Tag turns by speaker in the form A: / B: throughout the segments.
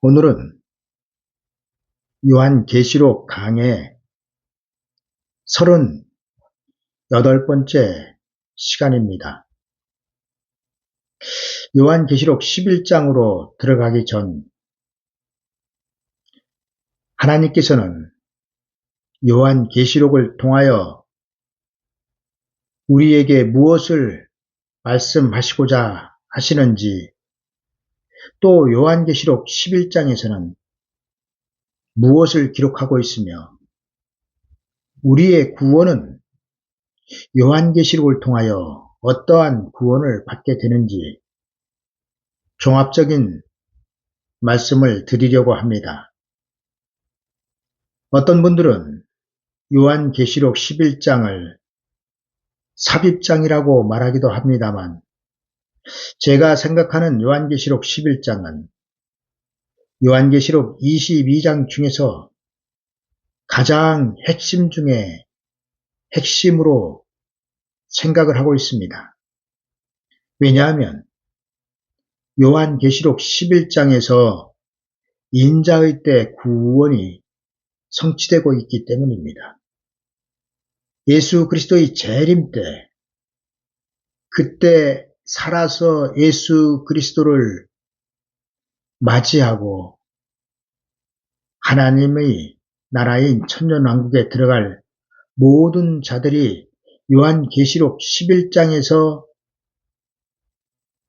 A: 오늘은 요한계시록 강의 38번째 시간입니다. 요한계시록 11장으로 들어가기 전 하나님께서는 요한계시록을 통하여 우리에게 무엇을 말씀하시고자 하시는지, 또 요한계시록 11장에서는 무엇을 기록하고 있으며 우리의 구원은 요한계시록을 통하여 어떠한 구원을 받게 되는지 종합적인 말씀을 드리려고 합니다. 어떤 분들은 요한계시록 11장을 삽입장이라고 말하기도 합니다만, 제가 생각하는 요한계시록 11장은 요한계시록 22장 중에서 가장 핵심 중에 핵심으로 생각을 하고 있습니다. 왜냐하면 요한계시록 11장에서 인자의 때 구원이 성취되고 있기 때문입니다. 예수 그리스도의 재림 때, 그때 살아서 예수 그리스도를 맞이하고 하나님의 나라인 천년왕국에 들어갈 모든 자들이 요한계시록 11장에서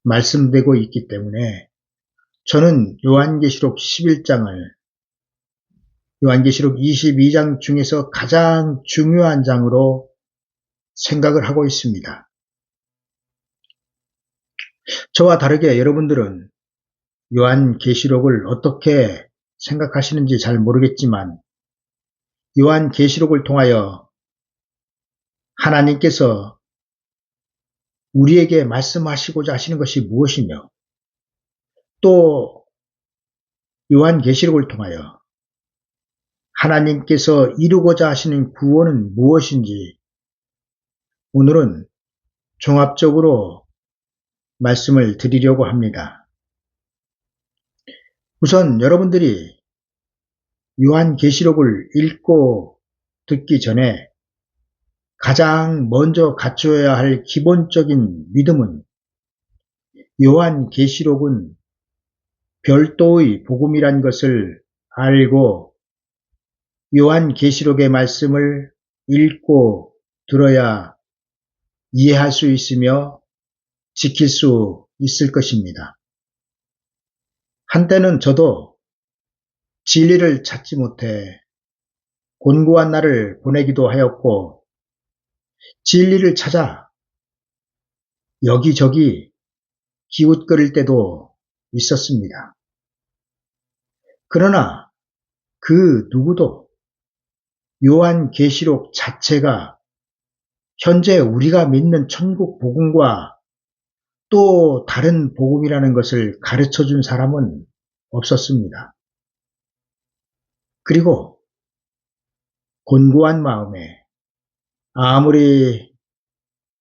A: 말씀되고 있기 때문에 저는 요한계시록 11장을 요한계시록 22장 중에서 가장 중요한 장으로 생각을 하고 있습니다. 저와 다르게 여러분들은 요한계시록을 어떻게 생각하시는지 잘 모르겠지만, 요한계시록을 통하여 하나님께서 우리에게 말씀하시고자 하시는 것이 무엇이며, 또 요한계시록을 통하여 하나님께서 이루고자 하시는 구원은 무엇인지 오늘은 종합적으로 말씀을 드리려고 합니다. 우선 여러분들이 요한계시록을 읽고 듣기 전에 가장 먼저 갖추어야 할 기본적인 믿음은, 요한계시록은 별도의 복음이란 것을 알고 요한계시록의 말씀을 읽고 들어야 이해할 수 있으며 지킬 수 있을 것입니다. 한때는 저도 진리를 찾지 못해 곤고한 날을 보내기도 하였고, 진리를 찾아 여기저기 기웃거릴 때도 있었습니다. 그러나 그 누구도 요한계시록 자체가 현재 우리가 믿는 천국 복음과 또 다른 복음이라는 것을 가르쳐 준 사람은 없었습니다. 그리고 곤고한 마음에 아무리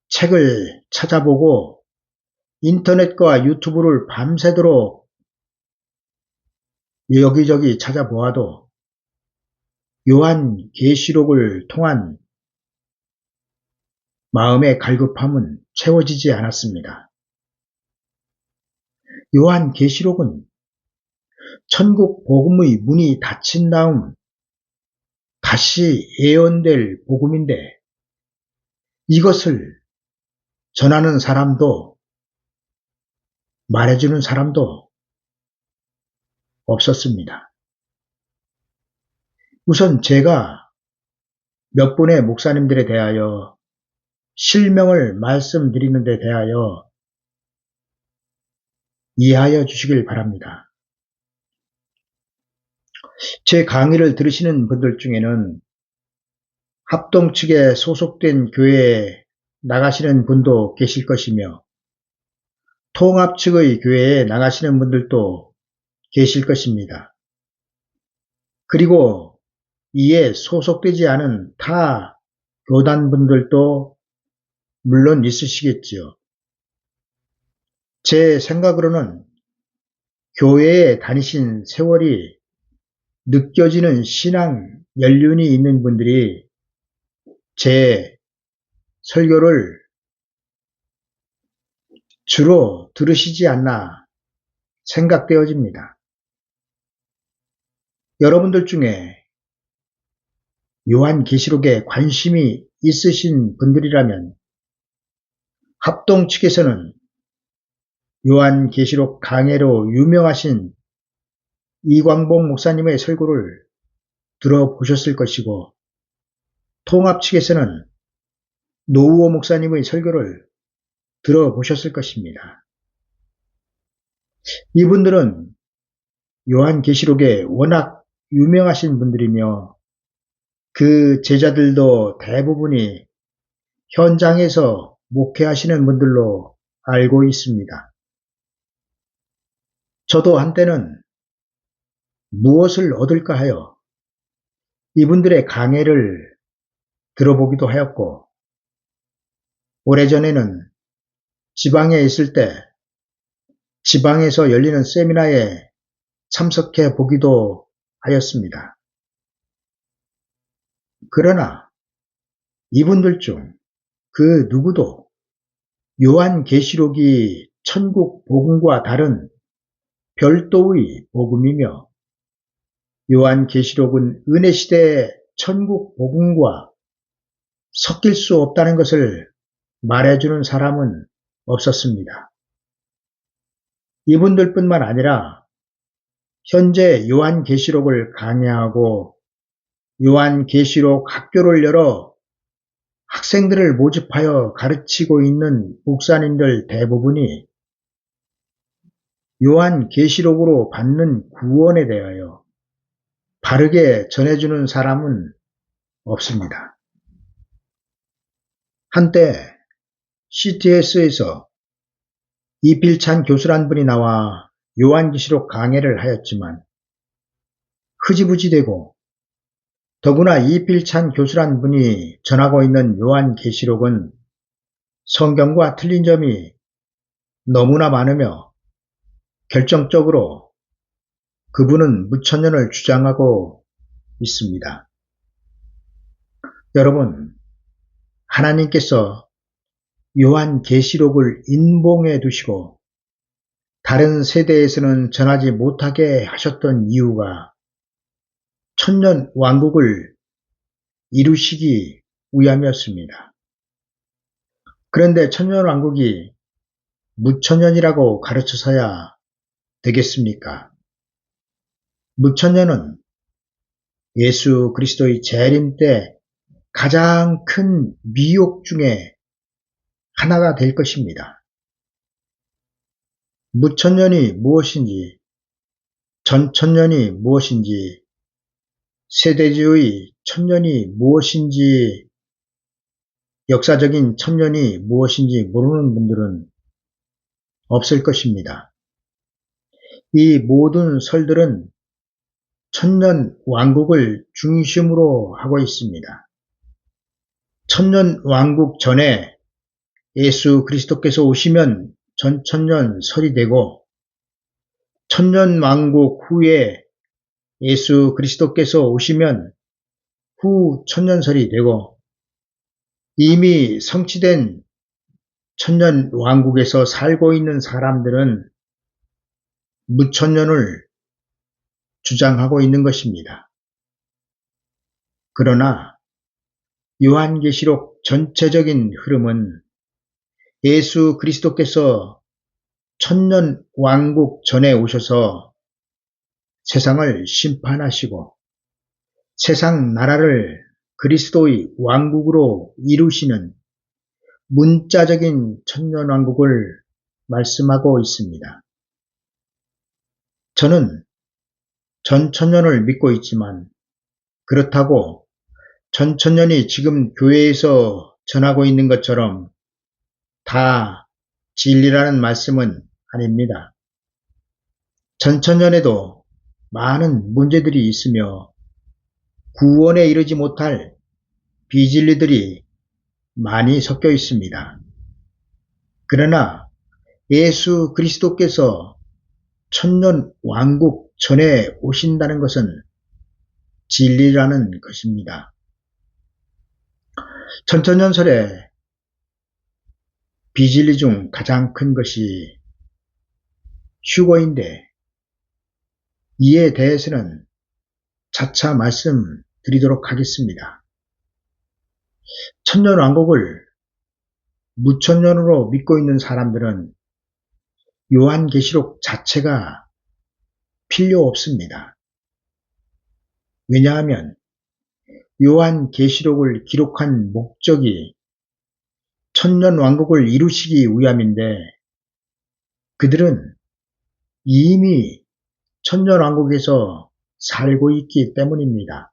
A: 책을 찾아보고 인터넷과 유튜브를 밤새도록 여기저기 찾아보아도 요한계시록을 통한 마음의 갈급함은 채워지지 않았습니다. 요한계시록은 천국 복음의 문이 닫힌 다음 다시 예언될 복음인데, 이것을 전하는 사람도 말해주는 사람도 없었습니다. 우선 제가 몇 분의 목사님들에 대하여 실명을 말씀드리는 데 대하여 이해하여 주시길 바랍니다. 제 강의를 들으시는 분들 중에는 합동 측에 소속된 교회에 나가시는 분도 계실 것이며, 통합 측의 교회에 나가시는 분들도 계실 것입니다. 그리고 이에 소속되지 않은 타 교단분들도 물론 있으시겠지요. 제 생각으로는 교회에 다니신 세월이 느껴지는 신앙 연륜이 있는 분들이 제 설교를 주로 들으시지 않나 생각되어집니다. 여러분들 중에 요한계시록에 관심이 있으신 분들이라면 합동 측에서는 요한계시록 강해로 유명하신 이광복 목사님의 설교를 들어보셨을 것이고, 통합 측에서는 노우호 목사님의 설교를 들어보셨을 것입니다. 이분들은 요한계시록에 워낙 유명하신 분들이며 그 제자들도 대부분이 현장에서 목회하시는 분들로 알고 있습니다. 저도 한때는 무엇을 얻을까 하여 이분들의 강해를 들어보기도 하였고, 오래전에는 지방에 있을 때 지방에서 열리는 세미나에 참석해 보기도 하였습니다. 그러나 이분들 중 그 누구도 요한계시록이 천국 복음과 다른 별도의 복음이며, 요한계시록은 은혜시대의 천국 복음과 섞일 수 없다는 것을 말해주는 사람은 없었습니다. 이분들뿐만 아니라 현재 요한계시록을 강해하고 요한계시록 학교를 열어 학생들을 모집하여 가르치고 있는 목사님들 대부분이 요한계시록으로 받는 구원에 대하여 바르게 전해주는 사람은 없습니다. 한때 CTS에서 이필찬 교수란 분이 나와 요한계시록 강해를 하였지만 흐지부지 되고, 더구나 이필찬 교수란 분이 전하고 있는 요한계시록은 성경과 틀린 점이 너무나 많으며 결정적으로 그분은 무천년을 주장하고 있습니다. 여러분, 하나님께서 요한계시록을 인봉해 두시고 다른 세대에서는 전하지 못하게 하셨던 이유가 천년 왕국을 이루시기 위함이었습니다. 그런데 천년 왕국이 무천년이라고 가르쳐서야 되겠습니까? 무천년은 예수 그리스도의 재림 때 가장 큰 미혹 중에 하나가 될 것입니다. 무천년이 무엇인지, 전천년이 무엇인지, 세대주의 천년이 무엇인지, 역사적인 천년이 무엇인지 모르는 분들은 없을 것입니다. 이 모든 설들은 천년 왕국을 중심으로 하고 있습니다. 천년 왕국 전에 예수 그리스도께서 오시면 전천년 설이 되고, 천년 왕국 후에 예수 그리스도께서 오시면 후 천년설이 되고, 이미 성취된 천년 왕국에서 살고 있는 사람들은 무천년을 주장하고 있는 것입니다. 그러나 요한계시록 전체적인 흐름은 예수 그리스도께서 천년 왕국 전에 오셔서 세상을 심판하시고 세상 나라를 그리스도의 왕국으로 이루시는 문자적인 천년 왕국을 말씀하고 있습니다. 저는 전천년을 믿고 있지만 그렇다고 전천년이 지금 교회에서 전하고 있는 것처럼 다 진리라는 말씀은 아닙니다. 전천년에도 많은 문제들이 있으며 구원에 이르지 못할 비진리들이 많이 섞여 있습니다. 그러나 예수 그리스도께서 천년 왕국 전에 오신다는 것은 진리라는 것입니다. 천천연설의 비진리 중 가장 큰 것이 휴거인데, 이에 대해서는 차차 말씀드리도록 하겠습니다. 천년왕국을 무천년으로 믿고 있는 사람들은 요한계시록 자체가 필요 없습니다. 왜냐하면 요한계시록을 기록한 목적이 천년왕국을 이루시기 위함인데, 그들은 이미 천년왕국에서 살고 있기 때문입니다.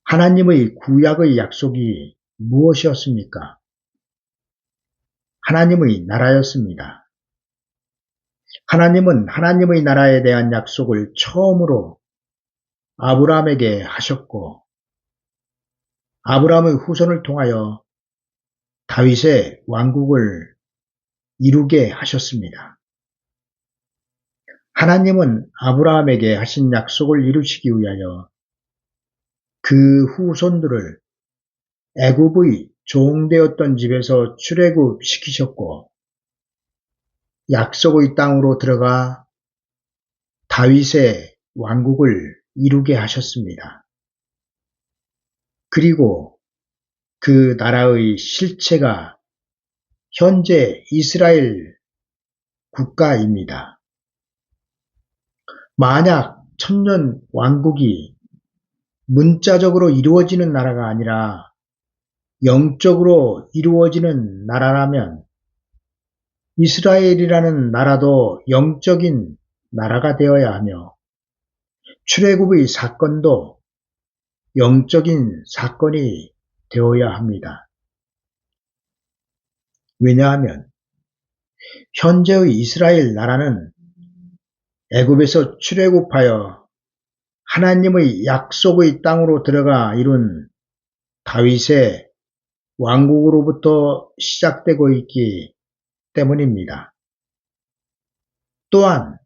A: 하나님의 구약의 약속이 무엇이었습니까? 하나님의 나라였습니다. 하나님은 하나님의 나라에 대한 약속을 처음으로 아브라함에게 하셨고, 아브라함의 후손을 통하여 다윗의 왕국을 이루게 하셨습니다. 하나님은 아브라함에게 하신 약속을 이루시기 위하여 그 후손들을 애굽의 종되었던 집에서 출애굽시키셨고, 약속의 땅으로 들어가 다윗의 왕국을 이루게 하셨습니다. 그리고 그 나라의 실체가 현재 이스라엘 국가입니다. 만약 천년 왕국이 문자적으로 이루어지는 나라가 아니라 영적으로 이루어지는 나라라면 이스라엘이라는 나라도 영적인 나라가 되어야 하며, 출애굽의 사건도 영적인 사건이 되어야 합니다. 왜냐하면 현재의 이스라엘 나라는 애굽에서 출애굽하여 하나님의 약속의 땅으로 들어가 이룬 다윗의 왕국으로부터 시작되고 있기 때문입니다. 또한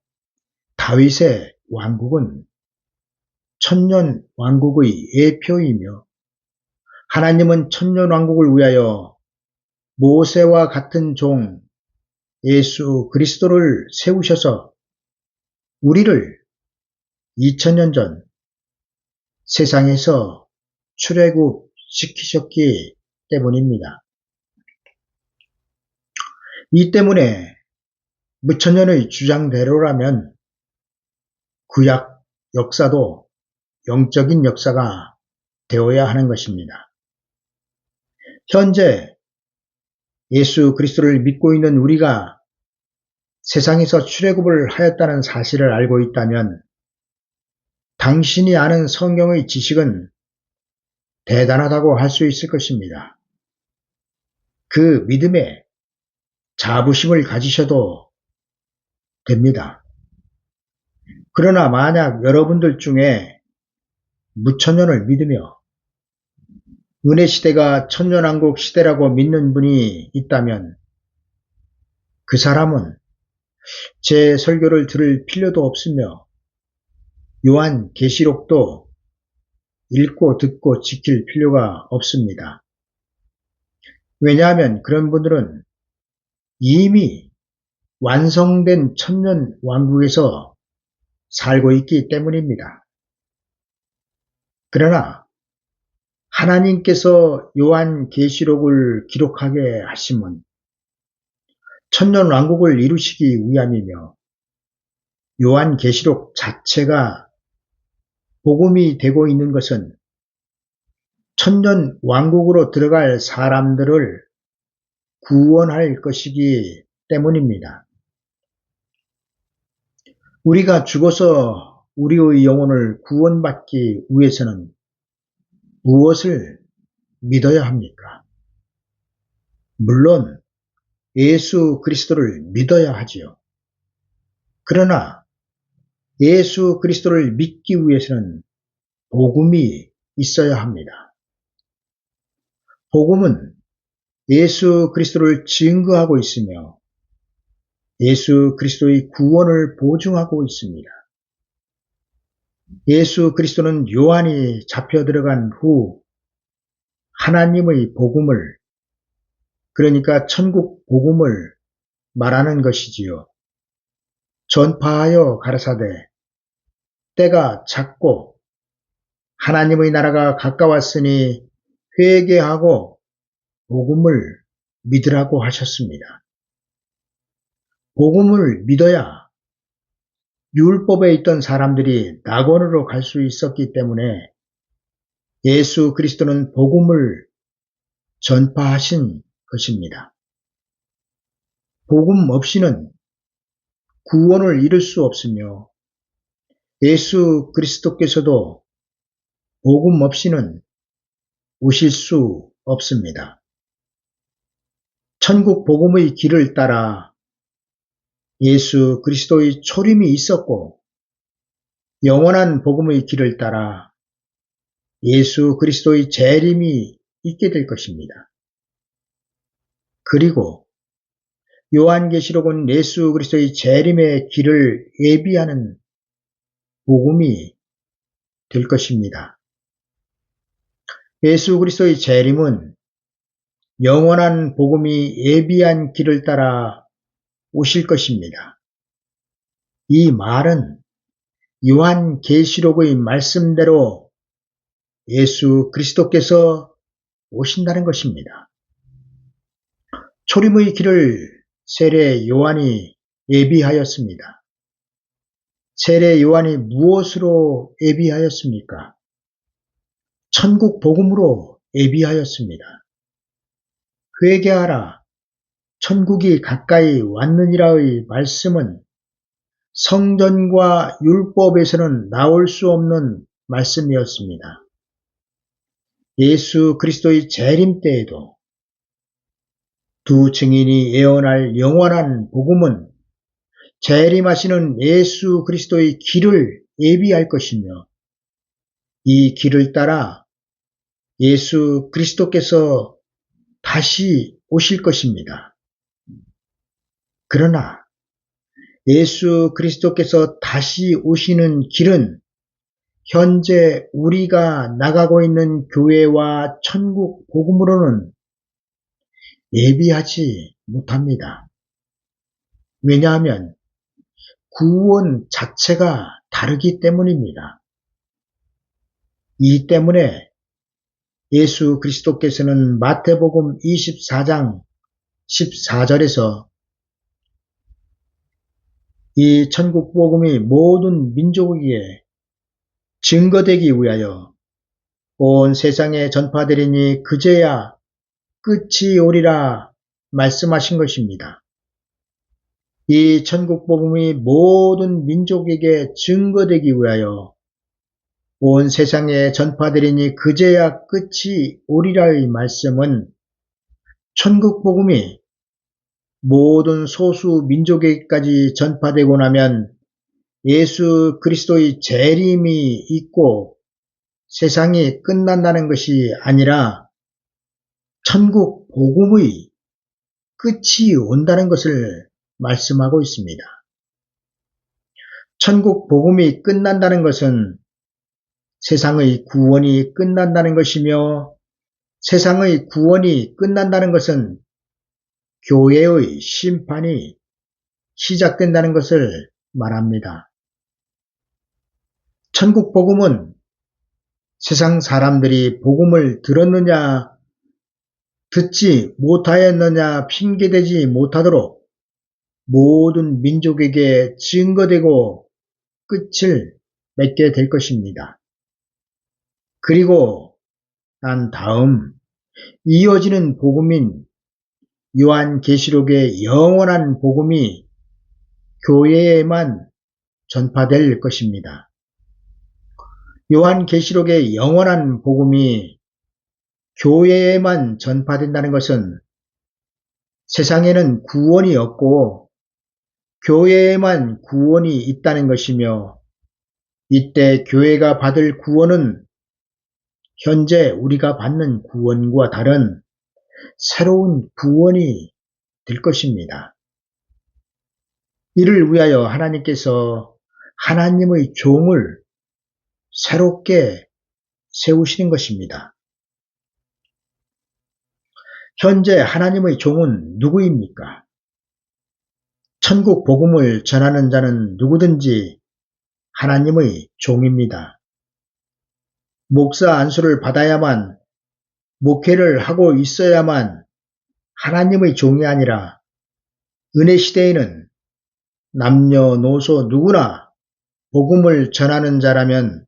A: 다윗의 왕국은 천년 왕국의 예표이며, 하나님은 천년 왕국을 위하여 모세와 같은 종 예수 그리스도를 세우셔서 우리를 2000년 전 세상에서 출애굽시키셨기 때문입니다. 이 때문에 무천년의 주장대로라면 구약 역사도 영적인 역사가 되어야 하는 것입니다. 현재 예수 그리스도를 믿고 있는 우리가 세상에서 출애굽을 하였다는 사실을 알고 있다면 당신이 아는 성경의 지식은 대단하다고 할 수 있을 것입니다. 그 믿음에 자부심을 가지셔도 됩니다. 그러나 만약 여러분들 중에 무천년을 믿으며 은혜 시대가 천년왕국 시대라고 믿는 분이 있다면 그 사람은 제 설교를 들을 필요도 없으며 요한계시록도 읽고 듣고 지킬 필요가 없습니다. 왜냐하면 그런 분들은 이미 완성된 천년왕국에서 살고 있기 때문입니다. 그러나 하나님께서 요한계시록을 기록하게 하심은 천년왕국을 이루시기 위함이며, 요한계시록 자체가 복음이 되고 있는 것은 천년왕국으로 들어갈 사람들을 구원할 것이기 때문입니다. 우리가 죽어서 우리의 영혼을 구원받기 위해서는 무엇을 믿어야 합니까? 물론 예수 그리스도를 믿어야 하지요. 그러나 예수 그리스도를 믿기 위해서는 복음이 있어야 합니다. 복음은 예수 그리스도를 증거하고 있으며 예수 그리스도의 구원을 보증하고 있습니다. 예수 그리스도는 요한이 잡혀 들어간 후 하나님의 복음을, 그러니까 천국 복음을 말하는 것이지요. 전파하여 가라사대 때가 찼고 하나님의 나라가 가까웠으니 회개하고 복음을 믿으라고 하셨습니다. 복음을 믿어야 율법에 있던 사람들이 낙원으로 갈 수 있었기 때문에 예수 그리스도는 복음을 전파하신 것입니다. 복음 없이는 구원을 이룰 수 없으며 예수 그리스도께서도 복음 없이는 오실 수 없습니다. 천국 복음의 길을 따라 예수 그리스도의 초림이 있었고 영원한 복음의 길을 따라 예수 그리스도의 재림이 있게 될 것입니다. 그리고 요한계시록은 예수 그리스도의 재림의 길을 예비하는 복음이 될 것입니다. 예수 그리스도의 재림은 영원한 복음이 예비한 길을 따라 오실 것입니다. 이 말은 요한계시록의 말씀대로 예수 그리스도께서 오신다는 것입니다. 초림의 길을 세례 요한이 예비하였습니다. 세례 요한이 무엇으로 예비하였습니까? 천국 복음으로 예비하였습니다. 회개하라, 천국이 가까이 왔느니라의 말씀은 성전과 율법에서는 나올 수 없는 말씀이었습니다. 예수 그리스도의 재림 때에도 두 증인이 예언할 영원한 복음은 재림하시는 예수 그리스도의 길을 예비할 것이며 이 길을 따라 예수 그리스도께서 다시 오실 것입니다. 그러나 예수 그리스도께서 다시 오시는 길은 현재 우리가 나가고 있는 교회와 천국 복음으로는 예비하지 못합니다. 왜냐하면 구원 자체가 다르기 때문입니다. 이 때문에 예수 그리스도께서는 마태복음 24장 14절에서 이 천국 복음이 모든 민족에게 증거되기 위하여 온 세상에 전파되리니 그제야 끝이 오리라 말씀하신 것입니다. 이 천국 복음이 모든 민족에게 증거되기 위하여 온 세상에 전파되리니 그제야 끝이 오리라의 말씀은 천국 복음이 모든 소수 민족에게까지 전파되고 나면 예수 그리스도의 재림이 있고 세상이 끝난다는 것이 아니라 천국 복음의 끝이 온다는 것을 말씀하고 있습니다. 천국 복음이 끝난다는 것은 세상의 구원이 끝난다는 것이며 세상의 구원이 끝난다는 것은 교회의 심판이 시작된다는 것을 말합니다. 천국 복음은 세상 사람들이 복음을 들었느냐 듣지 못하였느냐 핑계대지 못하도록 모든 민족에게 증거되고 끝을 맺게 될 것입니다. 그리고 난 다음 이어지는 복음인 요한계시록의 영원한 복음이 교회에만 전파될 것입니다. 요한계시록의 영원한 복음이 교회에만 전파된다는 것은 세상에는 구원이 없고 교회에만 구원이 있다는 것이며 이때 교회가 받을 구원은 현재 우리가 받는 구원과 다른 새로운 구원이 될 것입니다. 이를 위하여 하나님께서 하나님의 종을 새롭게 세우시는 것입니다. 현재 하나님의 종은 누구입니까? 천국 복음을 전하는 자는 누구든지 하나님의 종입니다. 목사 안수를 받아야만, 목회를 하고 있어야만 하나님의 종이 아니라 은혜 시대에는 남녀노소 누구나 복음을 전하는 자라면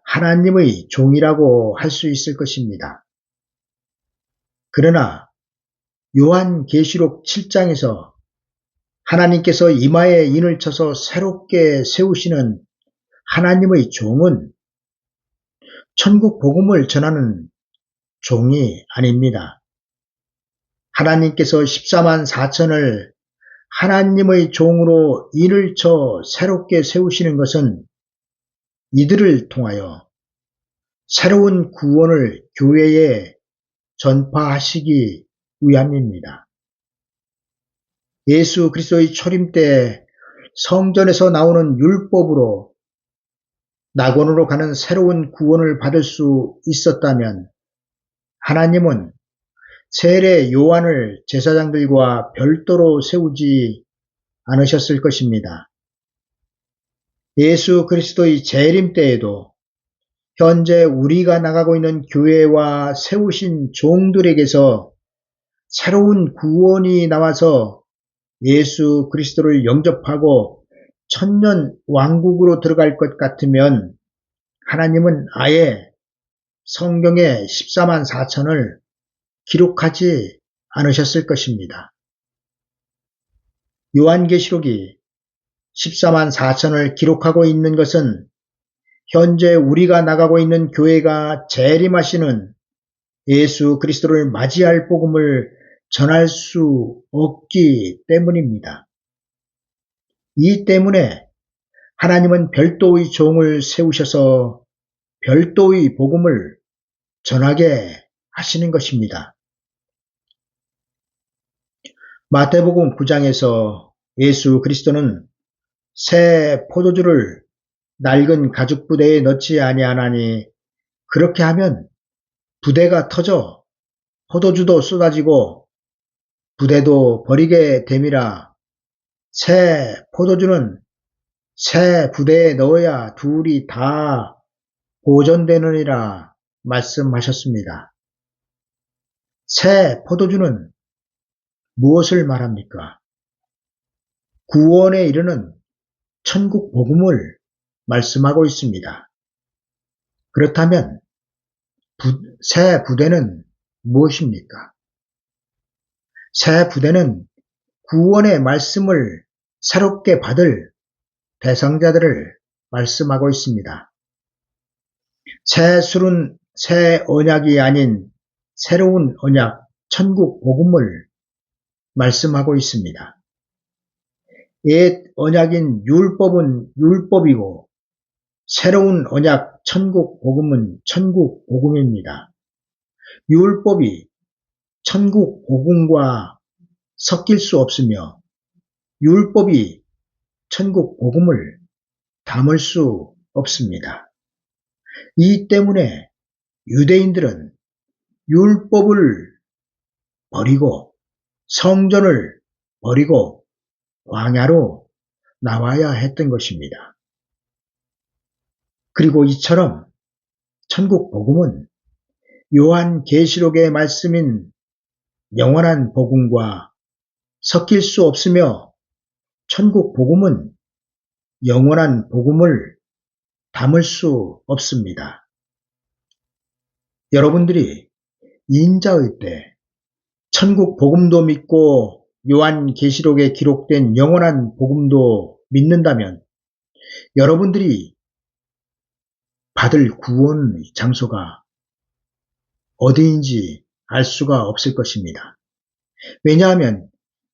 A: 하나님의 종이라고 할 수 있을 것입니다. 그러나 요한계시록 7장에서 하나님께서 이마에 인을 쳐서 새롭게 세우시는 하나님의 종은 천국 복음을 전하는 종이 아닙니다. 하나님께서 14만 4천을 하나님의 종으로 인을 쳐 새롭게 세우시는 것은 이들을 통하여 새로운 구원을 교회에 전파하시기 위함입니다. 예수 그리스도의 초림 때 성전에서 나오는 율법으로 낙원으로 가는 새로운 구원을 받을 수 있었다면 하나님은 세례 요한을 제사장들과 별도로 세우지 않으셨을 것입니다. 예수 그리스도의 재림 때에도 현재 우리가 나가고 있는 교회와 세우신 종들에게서 새로운 구원이 나와서 예수 그리스도를 영접하고 천년 왕국으로 들어갈 것 같으면 하나님은 아예 성경에 14만 4천을 기록하지 않으셨을 것입니다. 요한계시록이 14만 4천을 기록하고 있는 것은 현재 우리가 나가고 있는 교회가 재림하시는 예수 그리스도를 맞이할 복음을 전할 수 없기 때문입니다. 이 때문에 하나님은 별도의 종을 세우셔서 별도의 복음을 전하게 하시는 것입니다. 마태복음 9장에서 예수 그리스도는 새 포도주를 낡은 가죽 부대에 넣지 아니하나니 그렇게 하면 부대가 터져 포도주도 쏟아지고 부대도 버리게 됨이라. 새 포도주는 새 부대에 넣어야 둘이 다 보존되느니라 말씀하셨습니다. 새 포도주는 무엇을 말합니까? 구원에 이르는 천국 복음을 말씀하고 있습니다. 그렇다면 새 부대는 무엇입니까? 새 부대는 구원의 말씀을 새롭게 받을 대상자들을 말씀하고 있습니다. 새 술은 새 언약이 아닌 새로운 언약, 천국 복음을 말씀하고 있습니다. 옛 언약인 율법은 율법이고 새로운 언약, 천국 복음은 천국 복음입니다. 율법이 천국 복음과 섞일 수 없으며 율법이 천국 복음을 담을 수 없습니다. 이 때문에 유대인들은 율법을 버리고 성전을 버리고 광야로 나와야 했던 것입니다. 그리고 이처럼 천국 복음은 요한계시록의 말씀인 영원한 복음과 섞일 수 없으며 천국 복음은 영원한 복음을 담을 수 없습니다. 여러분들이 인자의 때 천국 복음도 믿고 요한계시록에 기록된 영원한 복음도 믿는다면 여러분들이 받을 구원의 장소가 어디인지 알 수가 없을 것입니다. 왜냐하면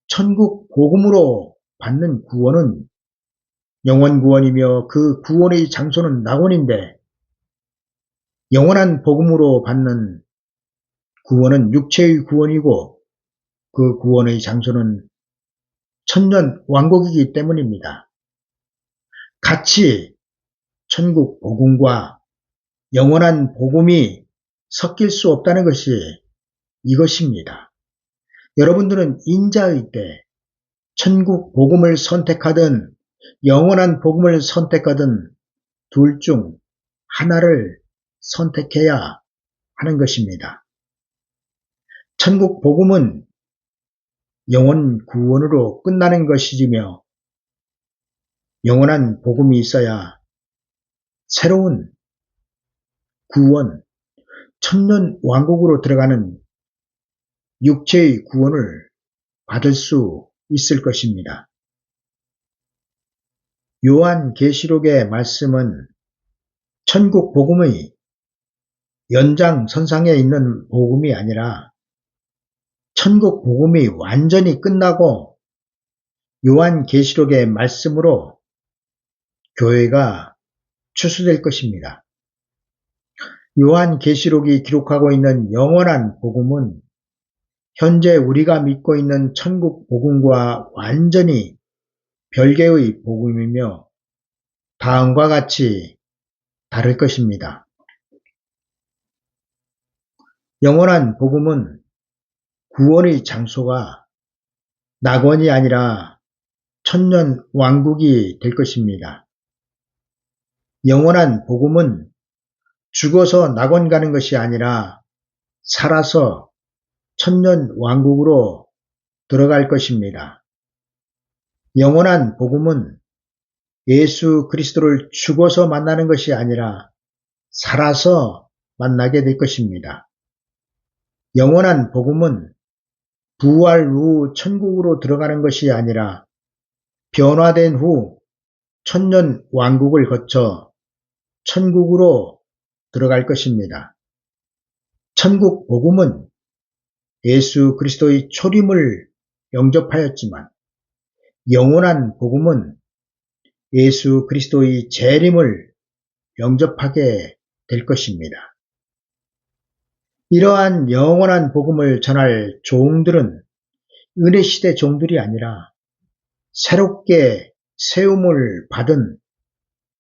A: 천국 복음으로 받는 구원은 영원 구원이며 그 구원의 장소는 낙원인데 영원한 복음으로 받는 구원은 육체의 구원이고 그 구원의 장소는 천년 왕국이기 때문입니다. 같이 천국 복음과 영원한 복음이 섞일 수 없다는 것이 이것입니다. 여러분들은 인자의 때 천국 복음을 선택하든 영원한 복음을 선택하든 둘 중 하나를 선택해야 하는 것입니다. 천국 복음은 영원 구원으로 끝나는 것이며 영원한 복음이 있어야 새로운 구원, 천년 왕국으로 들어가는 육체의 구원을 받을 수 있을 것입니다. 요한계시록의 말씀은 천국 복음의 연장선상에 있는 복음이 아니라 천국 복음이 완전히 끝나고 요한계시록의 말씀으로 교회가 추수될 것입니다. 요한계시록이 기록하고 있는 영원한 복음은 현재 우리가 믿고 있는 천국 복음과 완전히 별개의 복음이며 다음과 같이 다를 것입니다. 영원한 복음은 구원의 장소가 낙원이 아니라 천년 왕국이 될 것입니다. 영원한 복음은 죽어서 낙원 가는 것이 아니라 살아서 천년 왕국으로 들어갈 것입니다. 영원한 복음은 예수 그리스도를 죽어서 만나는 것이 아니라 살아서 만나게 될 것입니다. 영원한 복음은 부활 후 천국으로 들어가는 것이 아니라 변화된 후 천년 왕국을 거쳐 천국으로 들어갈 것입니다. 천국 복음은 예수 그리스도의 초림을 영접하였지만 영원한 복음은 예수 그리스도의 재림을 영접하게 될 것입니다. 이러한 영원한 복음을 전할 종들은 은혜시대 종들이 아니라 새롭게 세움을 받은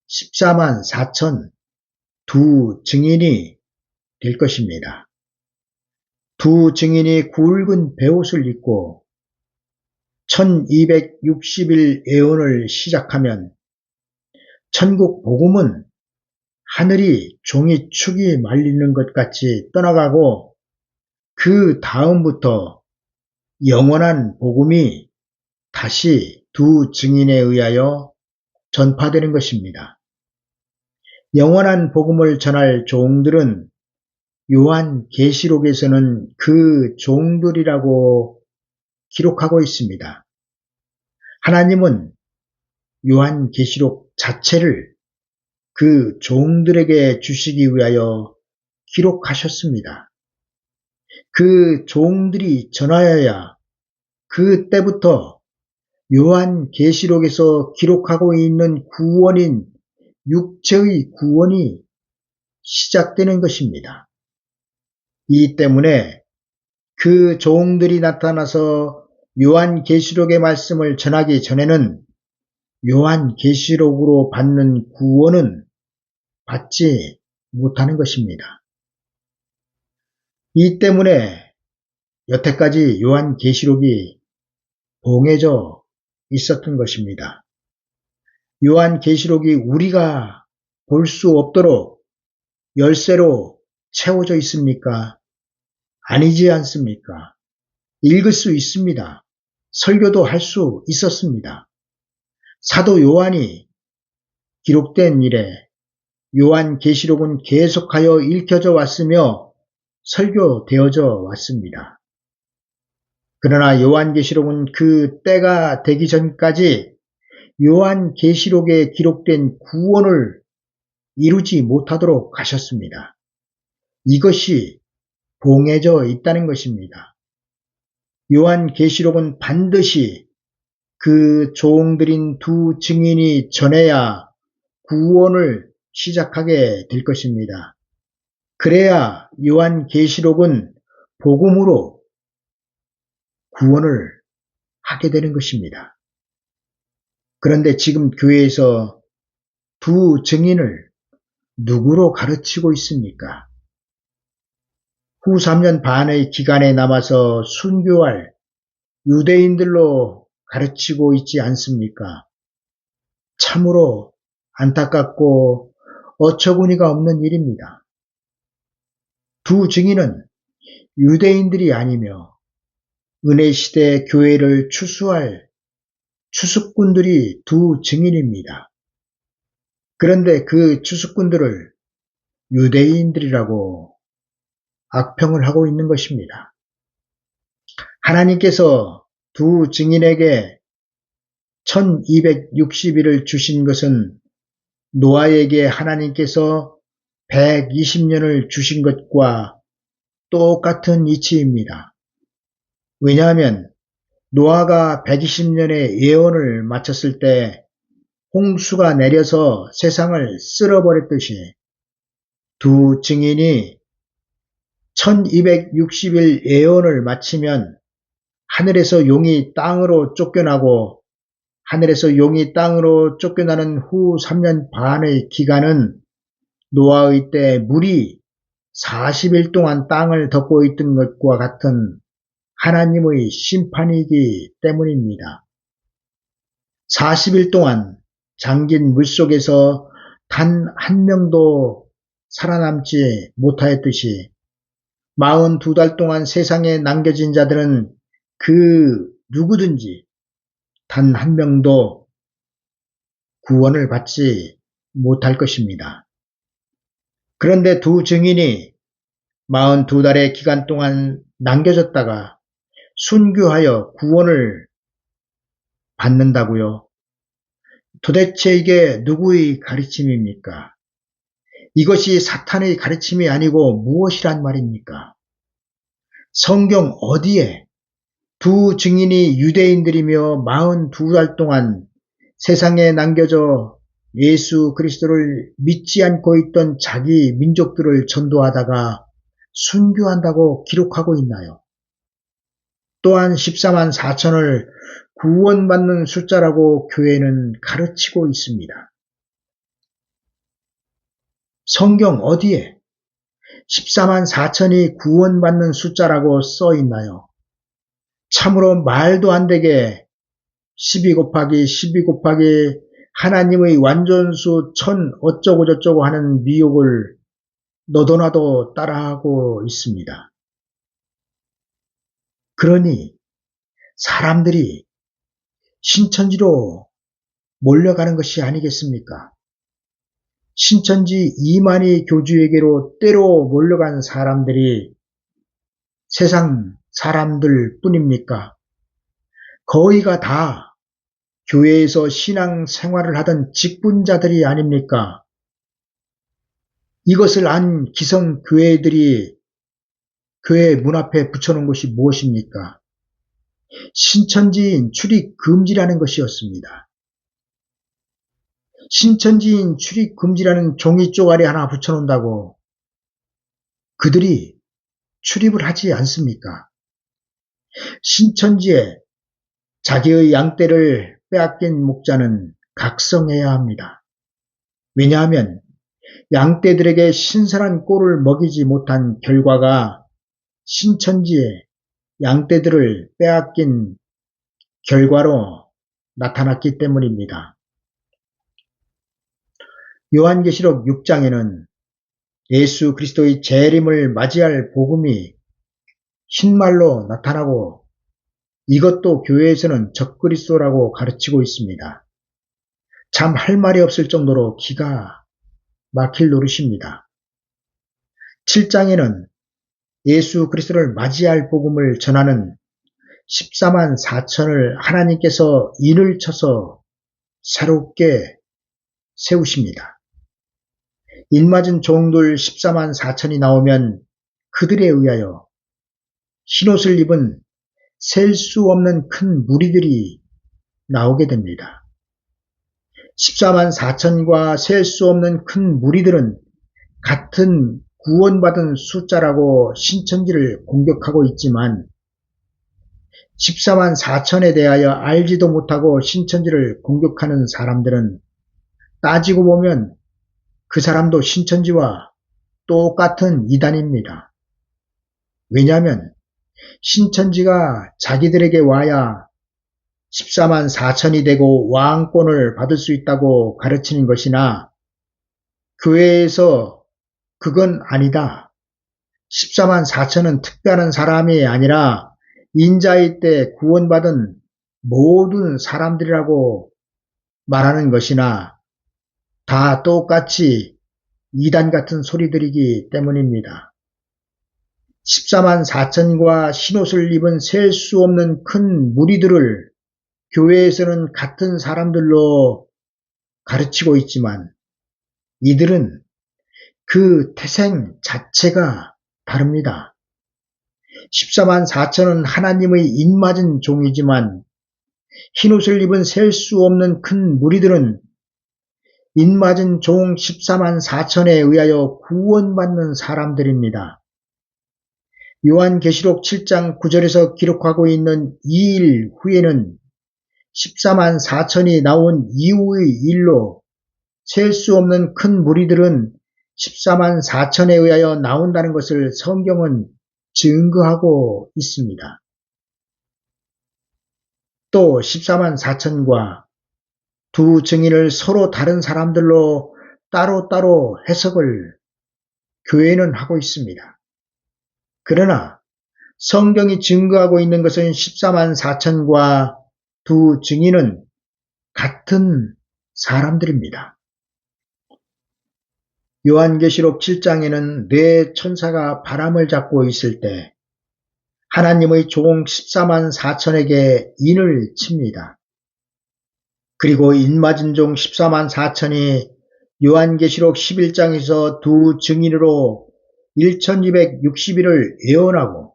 A: 14만 4천 두 증인이 될 것입니다. 두 증인이 굵은 베옷을 입고 1260일 예언을 시작하면 천국 복음은 하늘이 종이축이 말리는 것 같이 떠나가고 그 다음부터 영원한 복음이 다시 두 증인에 의하여 전파되는 것입니다. 영원한 복음을 전할 종들은 요한계시록에서는 그 종들이라고 기록하고 있습니다. 하나님은 요한계시록 자체를 그 종들에게 주시기 위하여 기록하셨습니다. 그 종들이 전하여야 그때부터 요한계시록에서 기록하고 있는 구원인 육체의 구원이 시작되는 것입니다. 이 때문에 그 종들이 나타나서 요한계시록의 말씀을 전하기 전에는 요한계시록으로 받는 구원은 받지 못하는 것입니다. 이 때문에 여태까지 요한계시록이 봉해져 있었던 것입니다. 요한계시록이 우리가 볼 수 없도록 열쇠로 채워져 있습니까? 아니지 않습니까? 읽을 수 있습니다. 설교도 할 수 있었습니다. 사도 요한이 기록된 이래 요한계시록은 계속하여 읽혀져 왔으며 설교되어져 왔습니다. 그러나 요한계시록은 그 때가 되기 전까지 요한계시록에 기록된 구원을 이루지 못하도록 하셨습니다. 이것이 봉해져 있다는 것입니다. 요한계시록은 반드시 그 종들인 두 증인이 전해야 구원을 시작하게 될 것입니다. 그래야 요한계시록은 복음으로 구원을 하게 되는 것입니다. 그런데 지금 교회에서 두 증인을 누구로 가르치고 있습니까? 후 3년 반의 기간에 남아서 순교할 유대인들로 가르치고 있지 않습니까? 참으로 안타깝고 어처구니가 없는 일입니다. 두 증인은 유대인들이 아니며 은혜시대 교회를 추수할 추수꾼들이 두 증인입니다. 그런데 그 추수꾼들을 유대인들이라고 악평을 하고 있는 것입니다. 하나님께서 두 증인에게 1260일을 주신 것은 노아에게 하나님께서 120년을 주신 것과 똑같은 이치입니다. 왜냐하면 노아가 120년의 예언을 마쳤을 때 홍수가 내려서 세상을 쓸어버렸듯이 두 증인이 1260일 예언을 마치면 하늘에서 용이 땅으로 쫓겨나고 하늘에서 용이 땅으로 쫓겨나는 후 3년 반의 기간은 노아의 때 물이 40일 동안 땅을 덮고 있던 것과 같은 하나님의 심판이기 때문입니다. 40일 동안 잠긴 물속에서 단 한 명도 살아남지 못하였듯이 42달 동안 세상에 남겨진 자들은 그 누구든지 단 한 명도 구원을 받지 못할 것입니다. 그런데 두 증인이 42달의 기간 동안 남겨졌다가 순교하여 구원을 받는다고요? 도대체 이게 누구의 가르침입니까? 이것이 사탄의 가르침이 아니고 무엇이란 말입니까? 성경 어디에 두 증인이 유대인들이며 42달 동안 세상에 남겨져 예수 그리스도를 믿지 않고 있던 자기 민족들을 전도하다가 순교한다고 기록하고 있나요? 또한 14만 4천을 구원받는 숫자라고 교회는 가르치고 있습니다. 성경 어디에 14만 4천이 구원받는 숫자라고 써 있나요? 참으로 말도 안 되게 12 곱하기 12 곱하기 하나님의 완전수 천 어쩌고 저쩌고 하는 미혹을 너도나도 따라하고 있습니다. 그러니 사람들이 신천지로 몰려가는 것이 아니겠습니까? 신천지 이만희 교주에게로 때로 몰려간 사람들이 세상 사람들 뿐입니까? 거의가 다 교회에서 신앙 생활을 하던 직분자들이 아닙니까? 이것을 안 기성 교회들이 교회 문 앞에 붙여놓은 것이 무엇입니까? 신천지인 출입 금지라는 것이었습니다. 신천지인 출입 금지라는 종이 쪼가리 하나 붙여놓는다고 그들이 출입을 하지 않습니까? 신천지에 자기의 양떼를 빼앗긴 목자는 각성해야 합니다. 왜냐하면 양떼들에게 신선한 꼴을 먹이지 못한 결과가 신천지에 양떼들을 빼앗긴 결과로 나타났기 때문입니다. 요한계시록 6장에는 예수 그리스도의 재림을 맞이할 복음이 흰말로 나타나고 이것도 교회에서는 적그리스도라고 가르치고 있습니다. 참 할 말이 없을 정도로 기가 막힐 노릇입니다. 7장에는 예수 그리스도를 맞이할 복음을 전하는 14만 4천을 하나님께서 인을 쳐서 새롭게 세우십니다. 인맞은 종들 14만 4천이 나오면 그들에 의하여 흰옷을 입은 셀 수 없는 큰 무리들이 나오게 됩니다. 14만 4천과 셀 수 없는 큰 무리들은 같은 구원받은 숫자라고 신천지를 공격하고 있지만 14만 4천에 대하여 알지도 못하고 신천지를 공격하는 사람들은 따지고 보면 그 사람도 신천지와 똑같은 이단입니다. 왜냐하면 신천지가 자기들에게 와야 14만 4천이 되고 왕권을 받을 수 있다고 가르치는 것이나 교회에서 그건 아니다. 14만 4천은 특별한 사람이 아니라 인자의 때 구원받은 모든 사람들이라고 말하는 것이나 다 똑같이 이단 같은 소리들이기 때문입니다. 14만 4천과 흰옷을 입은 셀 수 없는 큰 무리들을 교회에서는 같은 사람들로 가르치고 있지만 이들은 그 태생 자체가 다릅니다. 14만 4천은 하나님의 입맞은 종이지만 흰옷을 입은 셀 수 없는 큰 무리들은 입맞은 종 14만 4천에 의하여 구원받는 사람들입니다. 요한계시록 7장 9절에서 기록하고 있는 이 일 후에는 14만 4천이 나온 이후의 일로 셀 수 없는 큰 무리들은 14만 4천에 의하여 나온다는 것을 성경은 증거하고 있습니다. 또 14만 4천과 두 증인을 서로 다른 사람들로 따로따로 해석을 교회는 하고 있습니다. 그러나 성경이 증거하고 있는 것은 14만 4천과 두 증인은 같은 사람들입니다. 요한계시록 7장에는 네 천사가 바람을 잡고 있을 때 하나님의 종 14만 4천에게 인을 칩니다. 그리고 인맞은 종 14만 4천이 요한계시록 11장에서 두 증인으로 1260일을 예언하고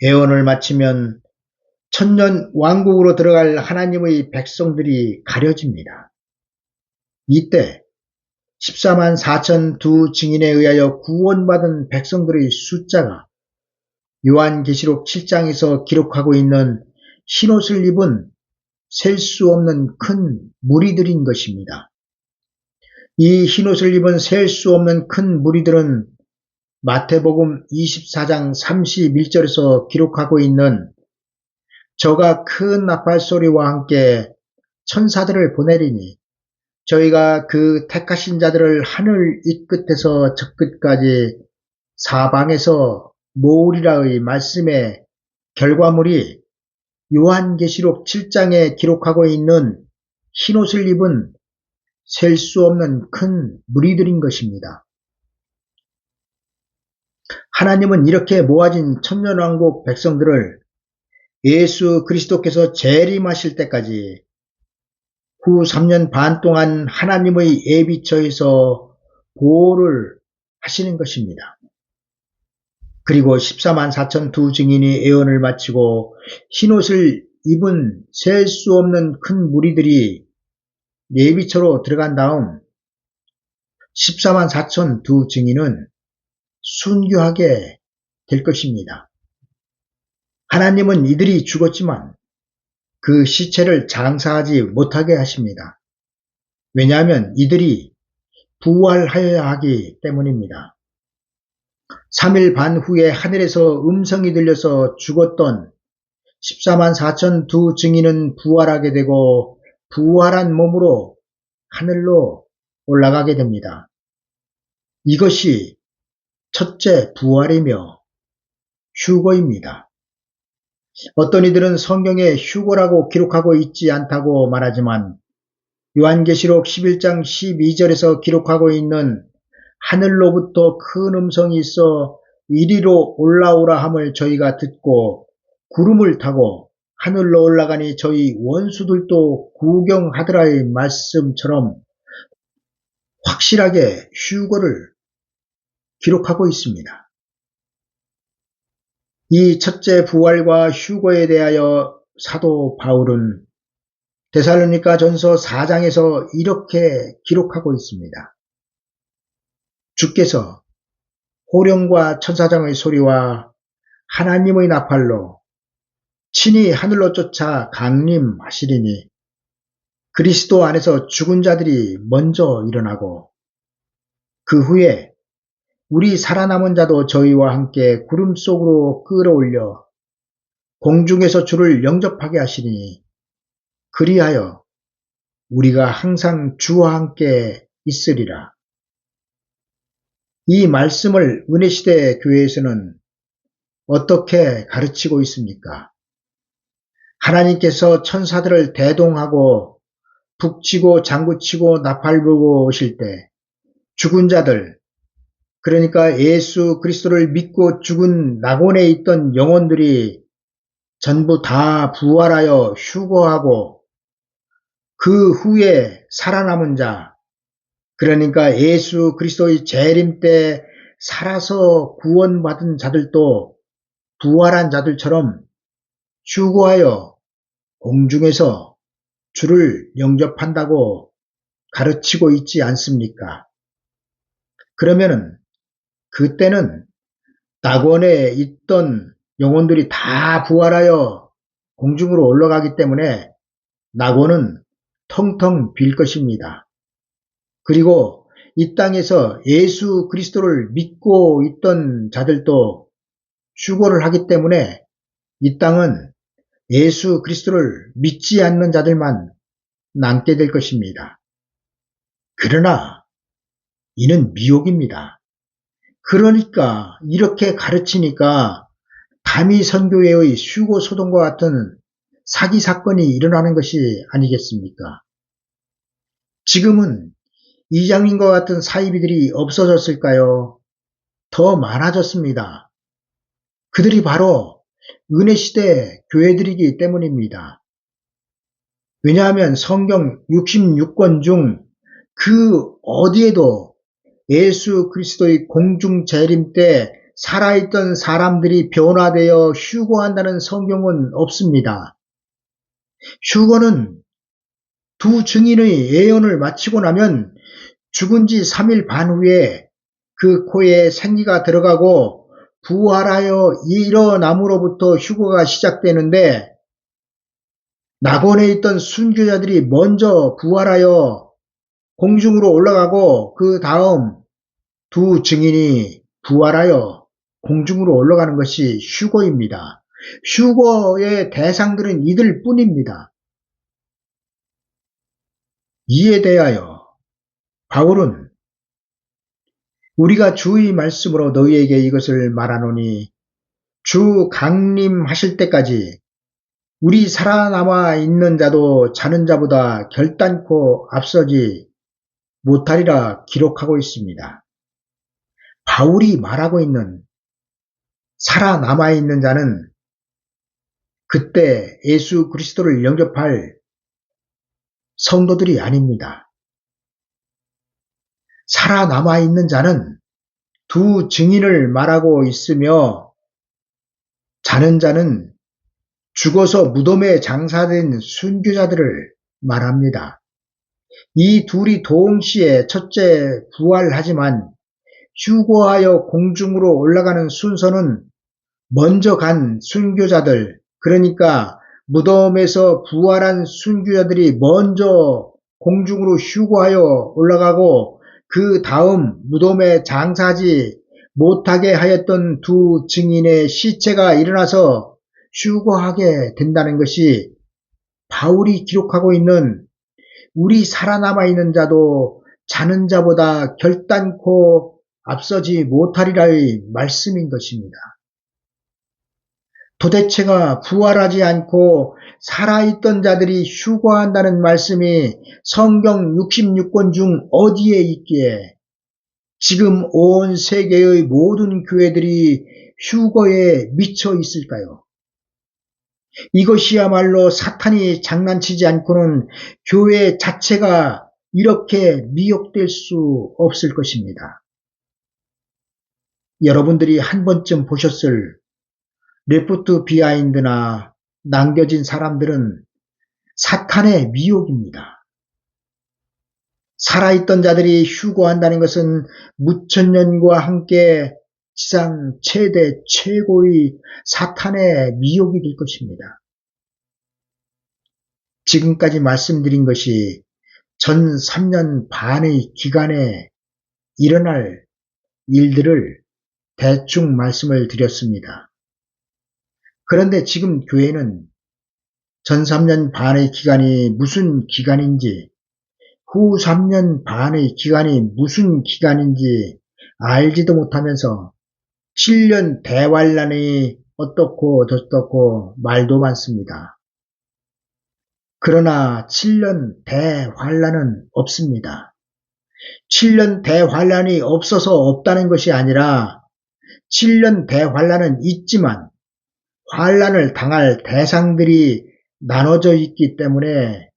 A: 예언을 마치면 천년 왕국으로 들어갈 하나님의 백성들이 가려집니다. 이때 14만 4천 두 증인에 의하여 구원받은 백성들의 숫자가 요한계시록 7장에서 기록하고 있는 흰옷을 입은 셀 수 없는 큰 무리들인 것입니다. 이 흰옷을 입은 셀 수 없는 큰 무리들은 마태복음 24장 31절에서 기록하고 있는 저가 큰 나팔 소리와 함께 천사들을 보내리니 저희가 그 택하신 자들을 하늘 이 끝에서 저 끝까지 사방에서 모으리라의 말씀의 결과물이 요한계시록 7장에 기록하고 있는 흰옷을 입은 셀 수 없는 큰 무리들인 것입니다. 하나님은 이렇게 모아진 천년왕국 백성들을 예수 그리스도께서 재림하실 때까지 후 3년 반 동안 하나님의 예비처에서 보호를 하시는 것입니다. 그리고 14만 4천 두 증인이 예언을 마치고 흰옷을 입은 셀 수 없는 큰 무리들이 예비처로 들어간 다음 14만 4천 두 증인은 순교하게 될 것입니다. 하나님은 이들이 죽었지만 그 시체를 장사하지 못하게 하십니다. 왜냐하면 이들이 부활하여야 하기 때문입니다. 3일 반 후에 하늘에서 음성이 들려서 죽었던 14만 4천 두 증인은 부활하게 되고 부활한 몸으로 하늘로 올라가게 됩니다. 이것이 첫째 부활이며 휴거입니다. 어떤 이들은 성경에 휴거라고 기록하고 있지 않다고 말하지만 요한계시록 11장 12절에서 기록하고 있는 하늘로부터 큰 음성이 있어 이리로 올라오라 함을 저희가 듣고 구름을 타고 하늘로 올라가니 저희 원수들도 구경하더라의 말씀처럼 확실하게 휴거를 기록하고 있습니다. 이 첫째 부활과 휴거에 대하여 사도 바울은 데살로니가 전서 4장에서 이렇게 기록하고 있습니다. 주께서 호령과 천사장의 소리와 하나님의 나팔로 친히 하늘로 쫓아 강림하시리니 그리스도 안에서 죽은 자들이 먼저 일어나고 그 후에 우리 살아남은 자도 저희와 함께 구름 속으로 끌어올려 공중에서 주를 영접하게 하시니 그리하여 우리가 항상 주와 함께 있으리라. 이 말씀을 은혜시대 교회에서는 어떻게 가르치고 있습니까? 하나님께서 천사들을 대동하고 북치고 장구치고 나팔 불고 오실 때 죽은 자들, 그러니까 예수 그리스도를 믿고 죽은 낙원에 있던 영혼들이 전부 다 부활하여 휴거하고 그 후에 살아남은 자, 그러니까 예수 그리스도의 재림 때 살아서 구원받은 자들도 부활한 자들처럼 휴거하여 공중에서 주를 영접한다고 가르치고 있지 않습니까? 그러면은 그때는 낙원에 있던 영혼들이 다 부활하여 공중으로 올라가기 때문에 낙원은 텅텅 빌 것입니다. 그리고 이 땅에서 예수 그리스도를 믿고 있던 자들도 휴거를 하기 때문에 이 땅은 예수 그리스도를 믿지 않는 자들만 남게 될 것입니다. 그러나 이는 미혹입니다. 그러니까 이렇게 가르치니까 다미 선교회의 휴거 소동과 같은 사기 사건이 일어나는 것이 아니겠습니까? 지금은 이장님과 같은 사이비들이 없어졌을까요? 더 많아졌습니다. 그들이 바로 은혜시대 교회들이기 때문입니다. 왜냐하면 성경 66권 중 그 어디에도 예수 그리스도의 공중 재림 때 살아있던 사람들이 변화되어 휴거한다는 성경은 없습니다. 휴거는 두 증인의 예언을 마치고 나면 죽은 지 3일 반 후에 그 코에 생기가 들어가고 부활하여 일어남으로부터 휴거가 시작되는데 낙원에 있던 순교자들이 먼저 부활하여 공중으로 올라가고 그 다음 두 증인이 부활하여 공중으로 올라가는 것이 휴거입니다. 휴거의 대상들은 이들 뿐입니다. 이에 대하여 바울은 우리가 주의 말씀으로 너희에게 이것을 말하노니 주 강림하실 때까지 우리 살아남아 있는 자도 자는 자보다 결단코 앞서지 못하리라 기록하고 있습니다. 바울이 말하고 있는 살아남아 있는 자는 그때 예수 그리스도를 영접할 성도들이 아닙니다. 살아남아 있는 자는 두 증인을 말하고 있으며 자는 자는 죽어서 무덤에 장사된 순교자들을 말합니다. 이 둘이 동시에 첫째 부활하지만 휴거하여 공중으로 올라가는 순서는 먼저 간 순교자들, 그러니까 무덤에서 부활한 순교자들이 먼저 공중으로 휴거하여 올라가고 그 다음 무덤에 장사하지 못하게 하였던 두 증인의 시체가 일어나서 휴거하게 된다는 것이 바울이 기록하고 있는 우리 살아남아 있는 자도 자는 자보다 결단코 앞서지 못하리라의 말씀인 것입니다. 도대체가 부활하지 않고 살아있던 자들이 휴거한다는 말씀이 성경 66권 중 어디에 있기에 지금 온 세계의 모든 교회들이 휴거에 미쳐 있을까요? 이것이야말로 사탄이 장난치지 않고는 교회 자체가 이렇게 미혹될 수 없을 것입니다. 여러분들이 한 번쯤 보셨을 레프트 비하인드나 남겨진 사람들은 사탄의 미혹입니다. 살아있던 자들이 휴거한다는 것은 무천년과 함께 지상 최대 최고의 사탄의 미혹이 될 것입니다. 지금까지 말씀드린 것이 전 3년 반의 기간에 일어날 일들을 대충 말씀을 드렸습니다. 그런데 지금 교회는 전 3년 반의 기간이 무슨 기간인지, 후 3년 반의 기간이 무슨 기간인지 알지도 못하면서 7년 대환란이 어떻고 저떻고 말도 많습니다. 그러나 7년 대환란은 없습니다. 7년 대환란이 없어서 없다는 것이 아니라 7년 대환란은 있지만 환란을 당할 대상들이 나눠져 있기 때문에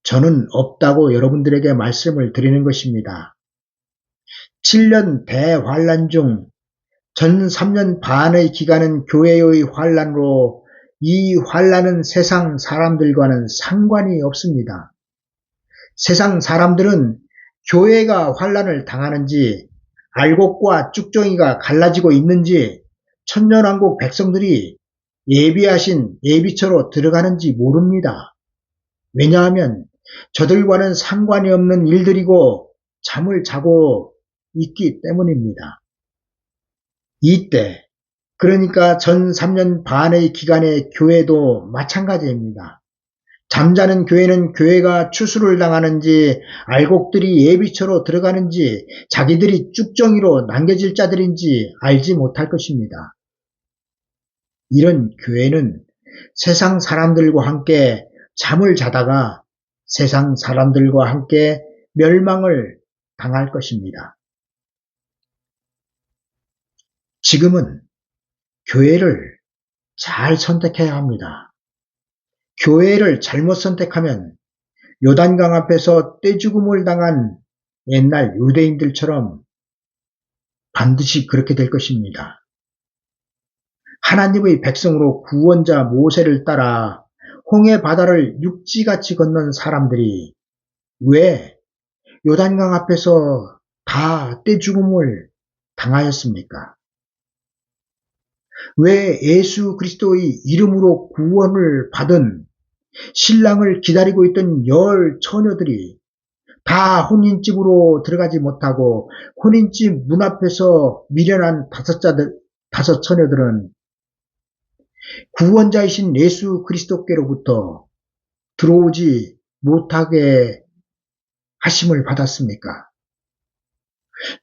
A: 저는 없다고 여러분들에게 말씀을 드리는 것입니다. 7년 대환란 중 전 3년 반의 기간은 교회의 환란으로 이 환란은 세상 사람들과는 상관이 없습니다. 세상 사람들은 교회가 환란을 당하는지 알곡과 쭉정이가 갈라지고 있는지 천년왕국 백성들이 예비하신 예비처로 들어가는지 모릅니다. 왜냐하면 저들과는 상관이 없는 일들이고 잠을 자고 있기 때문입니다. 이때 그러니까 전 3년 반의 기간의 교회도 마찬가지입니다. 잠자는 교회는 교회가 추수를 당하는지 알곡들이 예비처로 들어가는지 자기들이 쭉정이로 남겨질 자들인지 알지 못할 것입니다. 이런 교회는 세상 사람들과 함께 잠을 자다가 세상 사람들과 함께 멸망을 당할 것입니다. 지금은 교회를 잘 선택해야 합니다. 교회를 잘못 선택하면 요단강 앞에서 떼죽음을 당한 옛날 유대인들처럼 반드시 그렇게 될 것입니다. 하나님의 백성으로 구원자 모세를 따라 홍해 바다를 육지같이 건넌 사람들이 왜 요단강 앞에서 다 떼죽음을 당하였습니까? 왜 예수 그리스도의 이름으로 구원을 받은 신랑을 기다리고 있던 10 처녀들이 다 혼인집으로 들어가지 못하고 혼인집 문 앞에서 미련한 5 처녀들은 구원자이신 예수 그리스도께로부터 들어오지 못하게 하심을 받았습니까?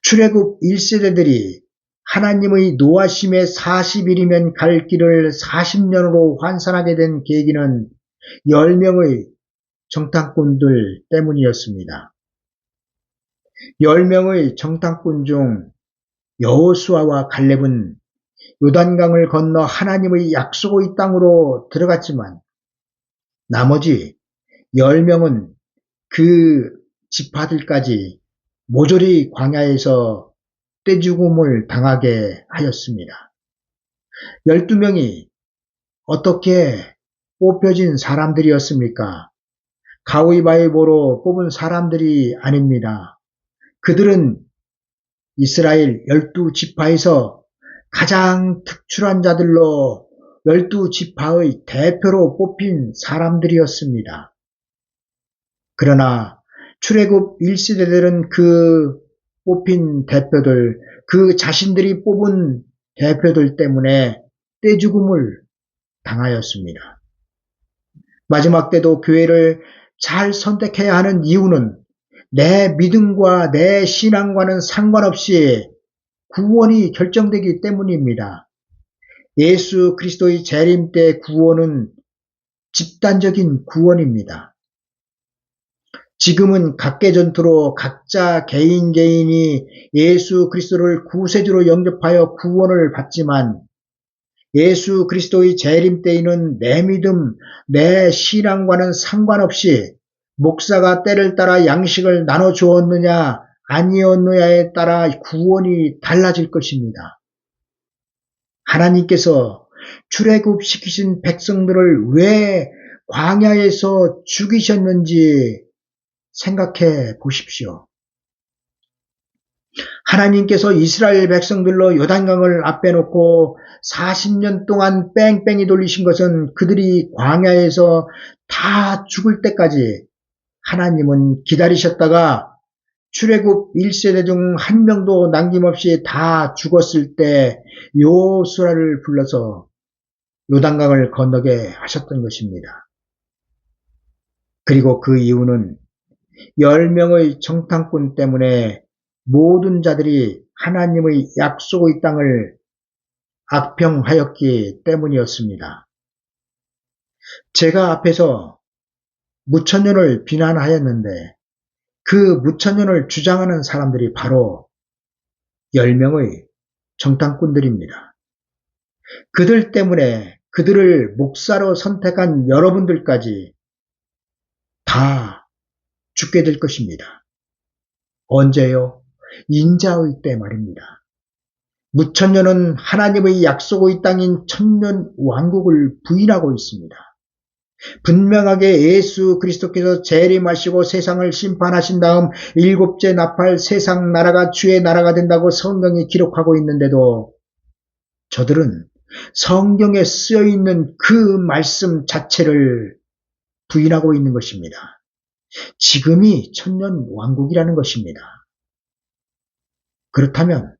A: 출애굽 1세대들이 하나님의 노하심에 40일이면 갈 길을 40년으로 환산하게 된 계기는 10명의 정탐꾼들 때문이었습니다. 10명의 정탐꾼 중 여호수아와 갈렙은 요단강을 건너 하나님의 약속의 땅으로 들어갔지만 나머지 10명은 그 지파들까지 모조리 광야에서 떼죽음을 당하게 하였습니다. 12명이 어떻게 뽑혀진 사람들이었습니까? 가위바위보로 뽑은 사람들이 아닙니다. 그들은 이스라엘 12지파에서 가장 특출한 자들로 12지파의 대표로 뽑힌 사람들이었습니다. 그러나 출애굽 1세대들은 그 뽑힌 대표들, 그 자신들이 뽑은 대표들 때문에 떼죽음을 당하였습니다. 마지막 때도 교회를 잘 선택해야 하는 이유는 내 믿음과 내 신앙과는 상관없이 구원이 결정되기 때문입니다. 예수 그리스도의 재림 때 구원은 집단적인 구원입니다. 지금은 각계전투로 각자 개인이 예수 그리스도를 구세주로 영접하여 구원을 받지만 예수 그리스도의 재림 때에는 내 믿음, 내 신앙과는 상관없이 목사가 때를 따라 양식을 나눠주었느냐 아니었느냐에 따라 구원이 달라질 것입니다. 하나님께서 출애굽시키신 백성들을 왜 광야에서 죽이셨는지 생각해 보십시오. 하나님께서 이스라엘 백성들로 요단강을 앞에 놓고 40년 동안 뺑뺑이 돌리신 것은 그들이 광야에서 다 죽을 때까지 하나님은 기다리셨다가 출애굽 1세대 중 한 명도 남김없이 다 죽었을 때 여호수아를 불러서 요단강을 건너게 하셨던 것입니다. 그리고 그 이유는 10명의 정탐꾼 때문에 모든 자들이 하나님의 약속의 땅을 악평하였기 때문이었습니다. 제가 앞에서 무천년을 비난하였는데 그 무천년을 주장하는 사람들이 바로 10명의 정탐꾼들입니다. 그들 때문에 그들을 목사로 선택한 여러분들까지 다 죽게 될 것입니다. 언제요? 인자의 때 말입니다. 무천년은 하나님의 약속의 땅인 천년 왕국을 부인하고 있습니다. 분명하게 예수 그리스도께서 재림하시고 세상을 심판하신 다음 일곱째 나팔 세상 나라가 주의 나라가 된다고 성경이 기록하고 있는데도 저들은 성경에 쓰여 있는 그 말씀 자체를 부인하고 있는 것입니다. 지금이 천년 왕국이라는 것입니다. 그렇다면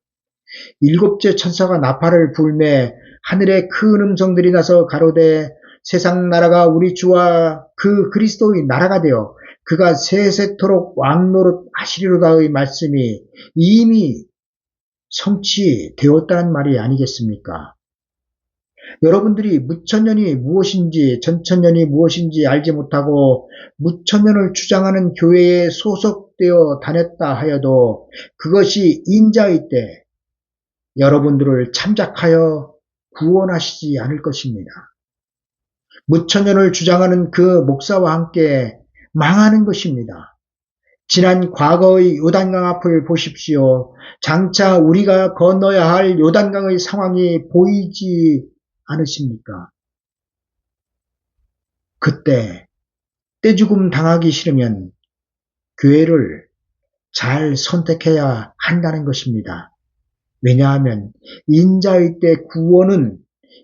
A: 일곱째 천사가 나팔을 불매 하늘에 큰 음성들이 나서 가로되 세상 나라가 우리 주와 그 그리스도의 나라가 되어 그가 세세토록 왕노릇 하시리로다의 말씀이 이미 성취되었다는 말이 아니겠습니까? 여러분들이 무천년이 무엇인지 전천년이 무엇인지 알지 못하고 무천년을 주장하는 교회에 소속되어 다녔다 하여도 그것이 인자의 때 여러분들을 참작하여 구원하시지 않을 것입니다. 무천년을 주장하는 그 목사와 함께 망하는 것입니다. 지난 과거의 요단강 앞을 보십시오. 장차 우리가 건너야 할 요단강의 상황이 보이지 않으십니까? 그때 떼죽음 당하기 싫으면 교회를 잘 선택해야 한다는 것입니다. 왜냐하면 인자의 때 구원은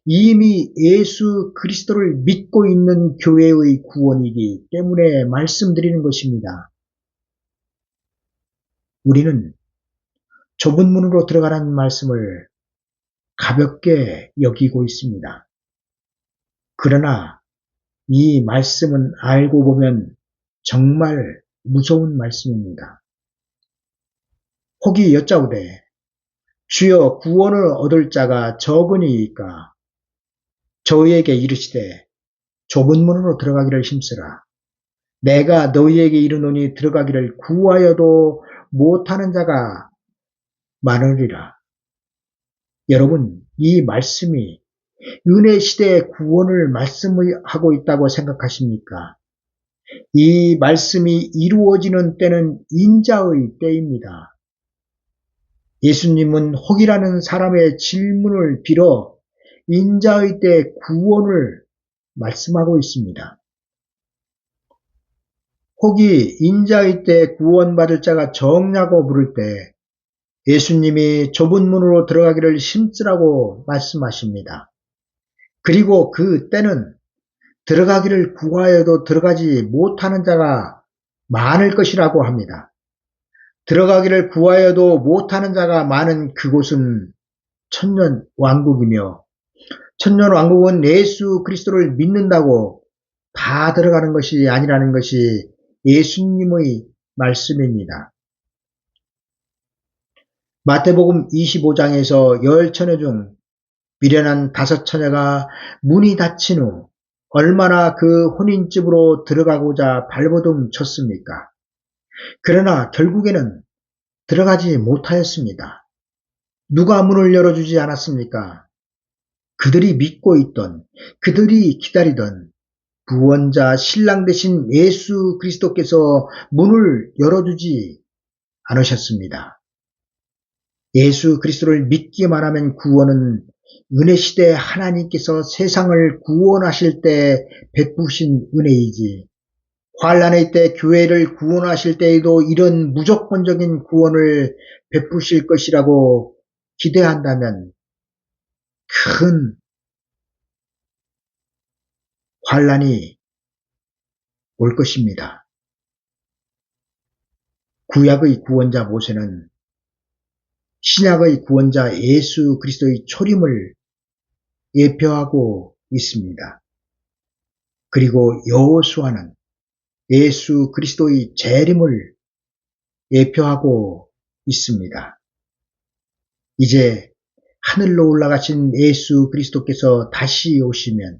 A: 이미 예수 그리스도를 믿고 있는 교회의 구원이기 때문에 말씀드리는 것입니다. 우리는 좁은 문으로 들어가라는 말씀을 가볍게 여기고 있습니다. 그러나 이 말씀은 알고 보면 정말 무서운 말씀입니다. 혹이 여짜오되 주여 구원을 얻을 자가 적으니이까 저희에게 이르시되 좁은 문으로 들어가기를 힘쓰라. 내가 너희에게 이르노니 들어가기를 구하여도 못하는 자가 많으리라. 여러분, 이 말씀이 은혜 시대의 구원을 말씀하고 있다고 생각하십니까? 이 말씀이 이루어지는 때는 인자의 때입니다. 예수님은 혹이라는 사람의 질문을 빌어 인자의 때 구원을 말씀하고 있습니다. 혹이 인자의 때 구원받을 자가 적냐고 물을 때 예수님이 좁은 문으로 들어가기를 힘쓰라고 말씀하십니다. 그리고 그 때는 들어가기를 구하여도 들어가지 못하는 자가 많을 것이라고 합니다. 들어가기를 구하여도 못하는 자가 많은 그곳은 천년 왕국이며 천년 왕국은 예수 그리스도를 믿는다고 다 들어가는 것이 아니라는 것이 예수님의 말씀입니다. 마태복음 25장에서 10처녀 중 미련한 5처녀가 문이 닫힌 후 얼마나 그 혼인집으로 들어가고자 발버둥 쳤습니까? 그러나 결국에는 들어가지 못하였습니다. 누가 문을 열어주지 않았습니까? 그들이 믿고 있던, 그들이 기다리던 구원자 신랑 되신 예수 그리스도께서 문을 열어주지 않으셨습니다. 예수 그리스도를 믿기만 하면 구원은 은혜 시대 하나님께서 세상을 구원하실 때 베푸신 은혜이지 환난의 때 교회를 구원하실 때에도 이런 무조건적인 구원을 베푸실 것이라고 기대한다면 큰 환난이 올 것입니다. 구약의 구원자 모세는 신약의 구원자 예수 그리스도의 초림을 예표하고 있습니다. 그리고 여호수아는 예수 그리스도의 재림을 예표하고 있습니다. 이제 하늘로 올라가신 예수 그리스도께서 다시 오시면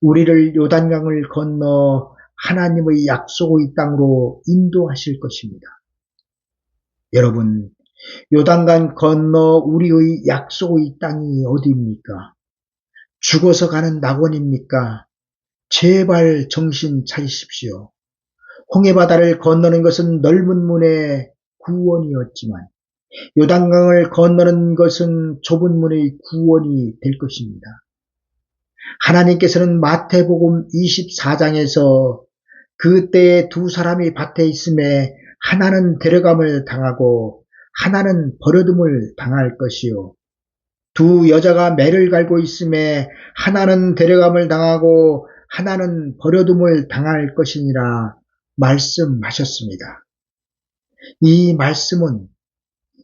A: 우리를 요단강을 건너 하나님의 약속의 땅으로 인도하실 것입니다. 여러분, 요단강 건너 우리의 약속의 땅이 어디입니까? 죽어서 가는 낙원입니까? 제발 정신 차리십시오. 홍해바다를 건너는 것은 넓은 문의 구원이었지만 요단강을 건너는 것은 좁은 문의 구원이 될 것입니다. 하나님께서는 마태복음 24장에서 그때에 두 사람이 밭에 있음에 하나는 데려감을 당하고 하나는 버려둠을 당할 것이요. 두 여자가 매를 갈고 있음에 하나는 데려감을 당하고 하나는 버려둠을 당할 것이니라 말씀하셨습니다. 이 말씀은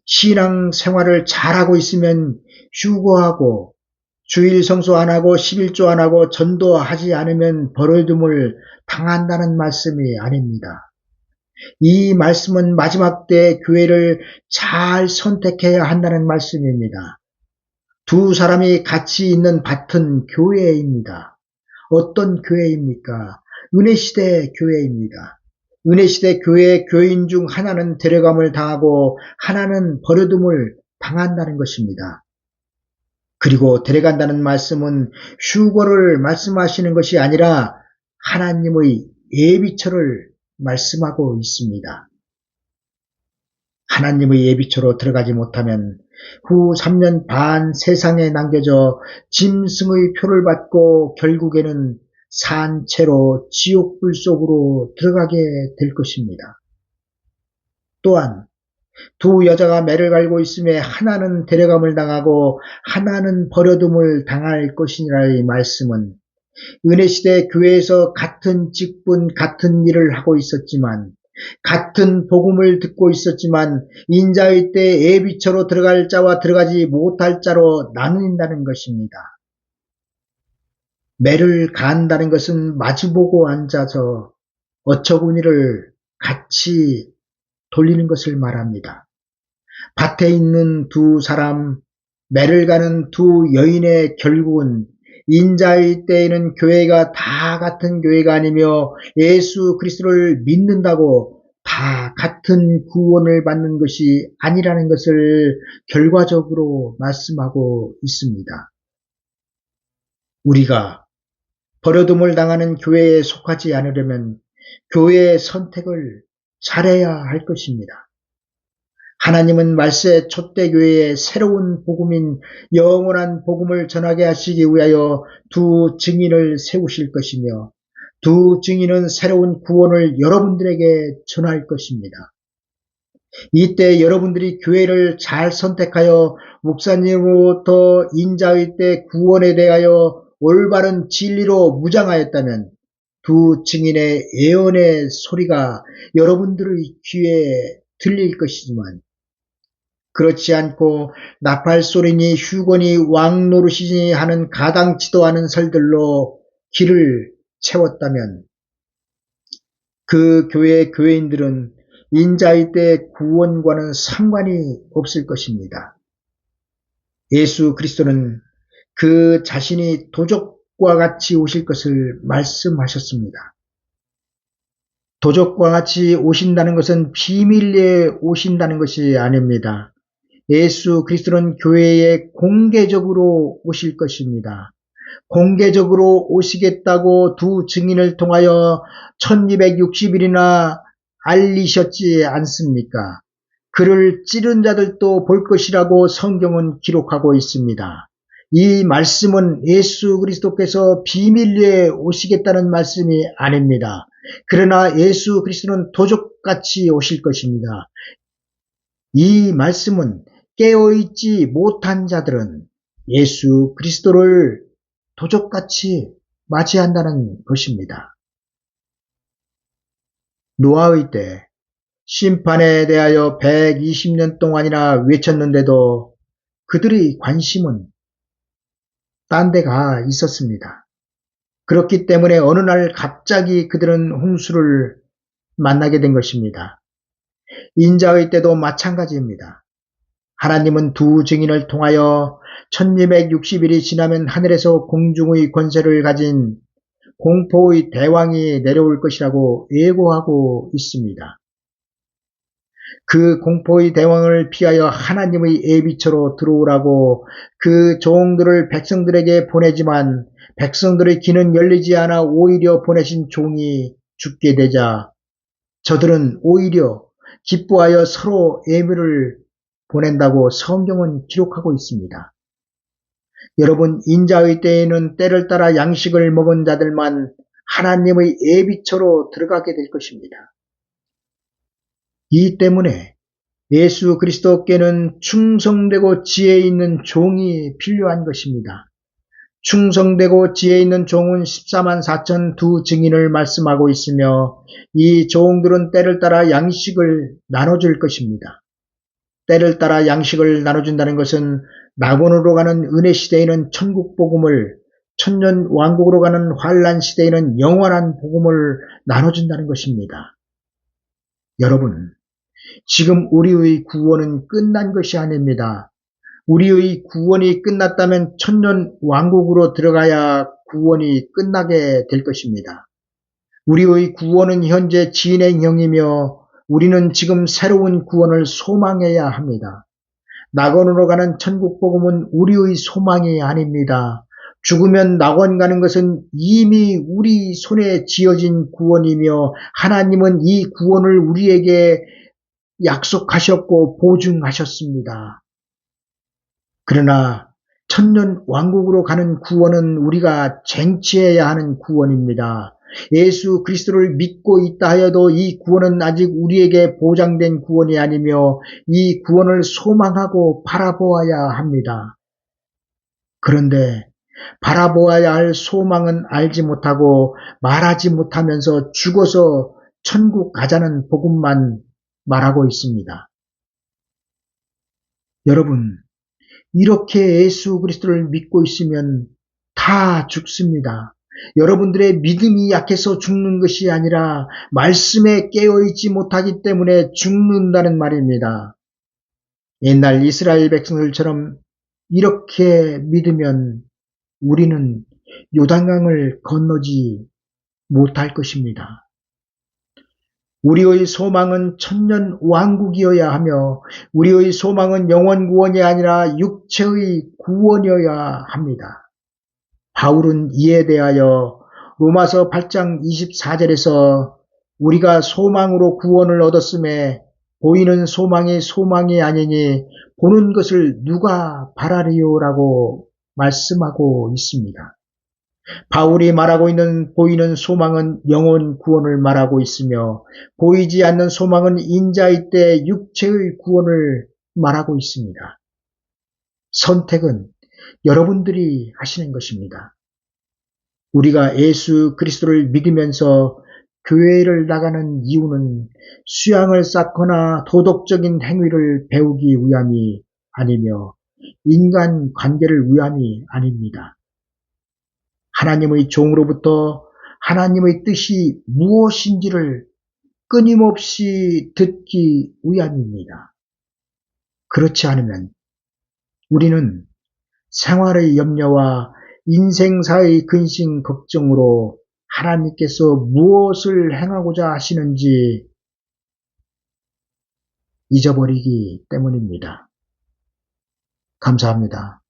A: 신앙 생활을 잘하고 있으면 휴거하고 주일 성수 안 하고 11조 안 하고 전도하지 않으면 버려둠을 당한다는 말씀이 아닙니다. 이 말씀은 마지막 때 교회를 잘 선택해야 한다는 말씀입니다. 두 사람이 같이 있는 밭은 교회입니다. 어떤 교회입니까? 은혜시대 교회입니다. 은혜시대 교회 교인 중 하나는 데려감을 당하고 하나는 버려둠을 당한다는 것입니다. 그리고 데려간다는 말씀은 휴거를 말씀하시는 것이 아니라 하나님의 예비처를 말씀하고 있습니다. 하나님의 예비처로 들어가지 못하면 후 3년 반 세상에 남겨져 짐승의 표를 받고 결국에는 산채로 지옥불 속으로 들어가게 될 것입니다. 또한 두 여자가 매를 갈고 있음에 하나는 데려감을 당하고 하나는 버려둠을 당할 것이니라의 말씀은 은혜시대 교회에서 같은 직분 같은 일을 하고 있었지만 같은 복음을 듣고 있었지만 인자의 때 예비처로 들어갈 자와 들어가지 못할 자로 나눈다는 것입니다. 매를 간다는 것은 마주보고 앉아서 어처구니를 같이 돌리는 것을 말합니다. 밭에 있는 두 사람, 매를 가는 두 여인의 결국은 인자의 때에는 교회가 다 같은 교회가 아니며 예수 그리스도를 믿는다고 다 같은 구원을 받는 것이 아니라는 것을 결과적으로 말씀하고 있습니다. 우리가 버려둠을 당하는 교회에 속하지 않으려면 교회의 선택을 잘해야 할 것입니다. 하나님은 말세 촛대교회에 새로운 복음인 영원한 복음을 전하게 하시기 위하여 두 증인을 세우실 것이며 두 증인은 새로운 구원을 여러분들에게 전할 것입니다. 이때 여러분들이 교회를 잘 선택하여 목사님으로부터 인자의 때 구원에 대하여 올바른 진리로 무장하였다면 두 증인의 예언의 소리가 여러분들의 귀에 들릴 것이지만 그렇지 않고 나팔소리니 휴거니 왕노릇이니 하는 가당치도 않은 설들로 길을 채웠다면 그 교회 교회인들은 인자의 때 구원과는 상관이 없을 것입니다. 예수 그리스도는 그 자신이 도적과 같이 오실 것을 말씀하셨습니다. 도적과 같이 오신다는 것은 비밀리에 오신다는 것이 아닙니다. 예수 그리스도는 교회에 공개적으로 오실 것입니다. 공개적으로 오시겠다고 두 증인을 통하여 1260일이나 알리셨지 않습니까? 그를 찌른 자들도 볼 것이라고 성경은 기록하고 있습니다. 이 말씀은 예수 그리스도께서 비밀리에 오시겠다는 말씀이 아닙니다. 그러나 예수 그리스도는 도적같이 오실 것입니다. 이 말씀은 깨어있지 못한 자들은 예수 그리스도를 도적같이 맞이한다는 것입니다. 노아의 때 심판에 대하여 120년 동안이나 외쳤는데도 그들의 관심은 딴 데가 있었습니다. 그렇기 때문에 어느 날 갑자기 그들은 홍수를 만나게 된 것입니다. 인자의 때도 마찬가지입니다. 하나님은 두 증인을 통하여 1260일이 지나면 하늘에서 공중의 권세를 가진 공포의 대왕이 내려올 것이라고 예고하고 있습니다. 그 공포의 대왕을 피하여 하나님의 예비처로 들어오라고 그 종들을 백성들에게 보내지만 백성들의 귀는 열리지 않아 오히려 보내신 종이 죽게 되자 저들은 오히려 기뻐하여 서로 예물을 보낸다고 성경은 기록하고 있습니다. 여러분, 인자의 때에는 때를 따라 양식을 먹은 자들만 하나님의 예비처로 들어가게 될 것입니다. 이 때문에 예수 그리스도께는 충성되고 지혜 있는 종이 필요한 것입니다. 충성되고 지혜 있는 종은 14만 4천 두 증인을 말씀하고 있으며 이 종들은 때를 따라 양식을 나눠줄 것입니다. 때를 따라 양식을 나눠준다는 것은 낙원으로 가는 은혜 시대에는 천국 복음을, 천년 왕국으로 가는 환란 시대에는 영원한 복음을 나눠준다는 것입니다. 여러분, 지금 우리의 구원은 끝난 것이 아닙니다. 우리의 구원이 끝났다면 천년 왕국으로 들어가야 구원이 끝나게 될 것입니다. 우리의 구원은 현재 진행형이며 우리는 지금 새로운 구원을 소망해야 합니다. 낙원으로 가는 천국 복음은 우리의 소망이 아닙니다. 죽으면 낙원 가는 것은 이미 우리 손에 쥐어진 구원이며 하나님은 이 구원을 우리에게 약속하셨고 보증하셨습니다. 그러나 천년 왕국으로 가는 구원은 우리가 쟁취해야 하는 구원입니다. 예수 그리스도를 믿고 있다 하여도 이 구원은 아직 우리에게 보장된 구원이 아니며 이 구원을 소망하고 바라보아야 합니다. 그런데 바라보아야 할 소망은 알지 못하고 말하지 못하면서 죽어서 천국 가자는 복음만 말하고 있습니다. 여러분, 이렇게 예수 그리스도를 믿고 있으면 다 죽습니다. 여러분들의 믿음이 약해서 죽는 것이 아니라 말씀에 깨어있지 못하기 때문에 죽는다는 말입니다. 옛날 이스라엘 백성들처럼 이렇게 믿으면 우리는 요단강을 건너지 못할 것입니다. 우리의 소망은 천년 왕국이어야 하며 우리의 소망은 영원 구원이 아니라 육체의 구원이어야 합니다. 바울은 이에 대하여 로마서 8장 24절에서 우리가 소망으로 구원을 얻었음에 보이는 소망이 소망이 아니니 보는 것을 누가 바라리요라고 말씀하고 있습니다. 바울이 말하고 있는 보이는 소망은 영원 구원을 말하고 있으며 보이지 않는 소망은 인자의 때 육체의 구원을 말하고 있습니다. 선택은 여러분들이 하시는 것입니다. 우리가 예수 그리스도를 믿으면서 교회를 나가는 이유는 수양을 쌓거나 도덕적인 행위를 배우기 위함이 아니며 인간 관계를 위함이 아닙니다. 하나님의 종으로부터 하나님의 뜻이 무엇인지를 끊임없이 듣기 위함입니다. 그렇지 않으면 우리는 생활의 염려와 인생사의 근심 걱정으로 하나님께서 무엇을 행하고자 하시는지 잊어버리기 때문입니다. 감사합니다.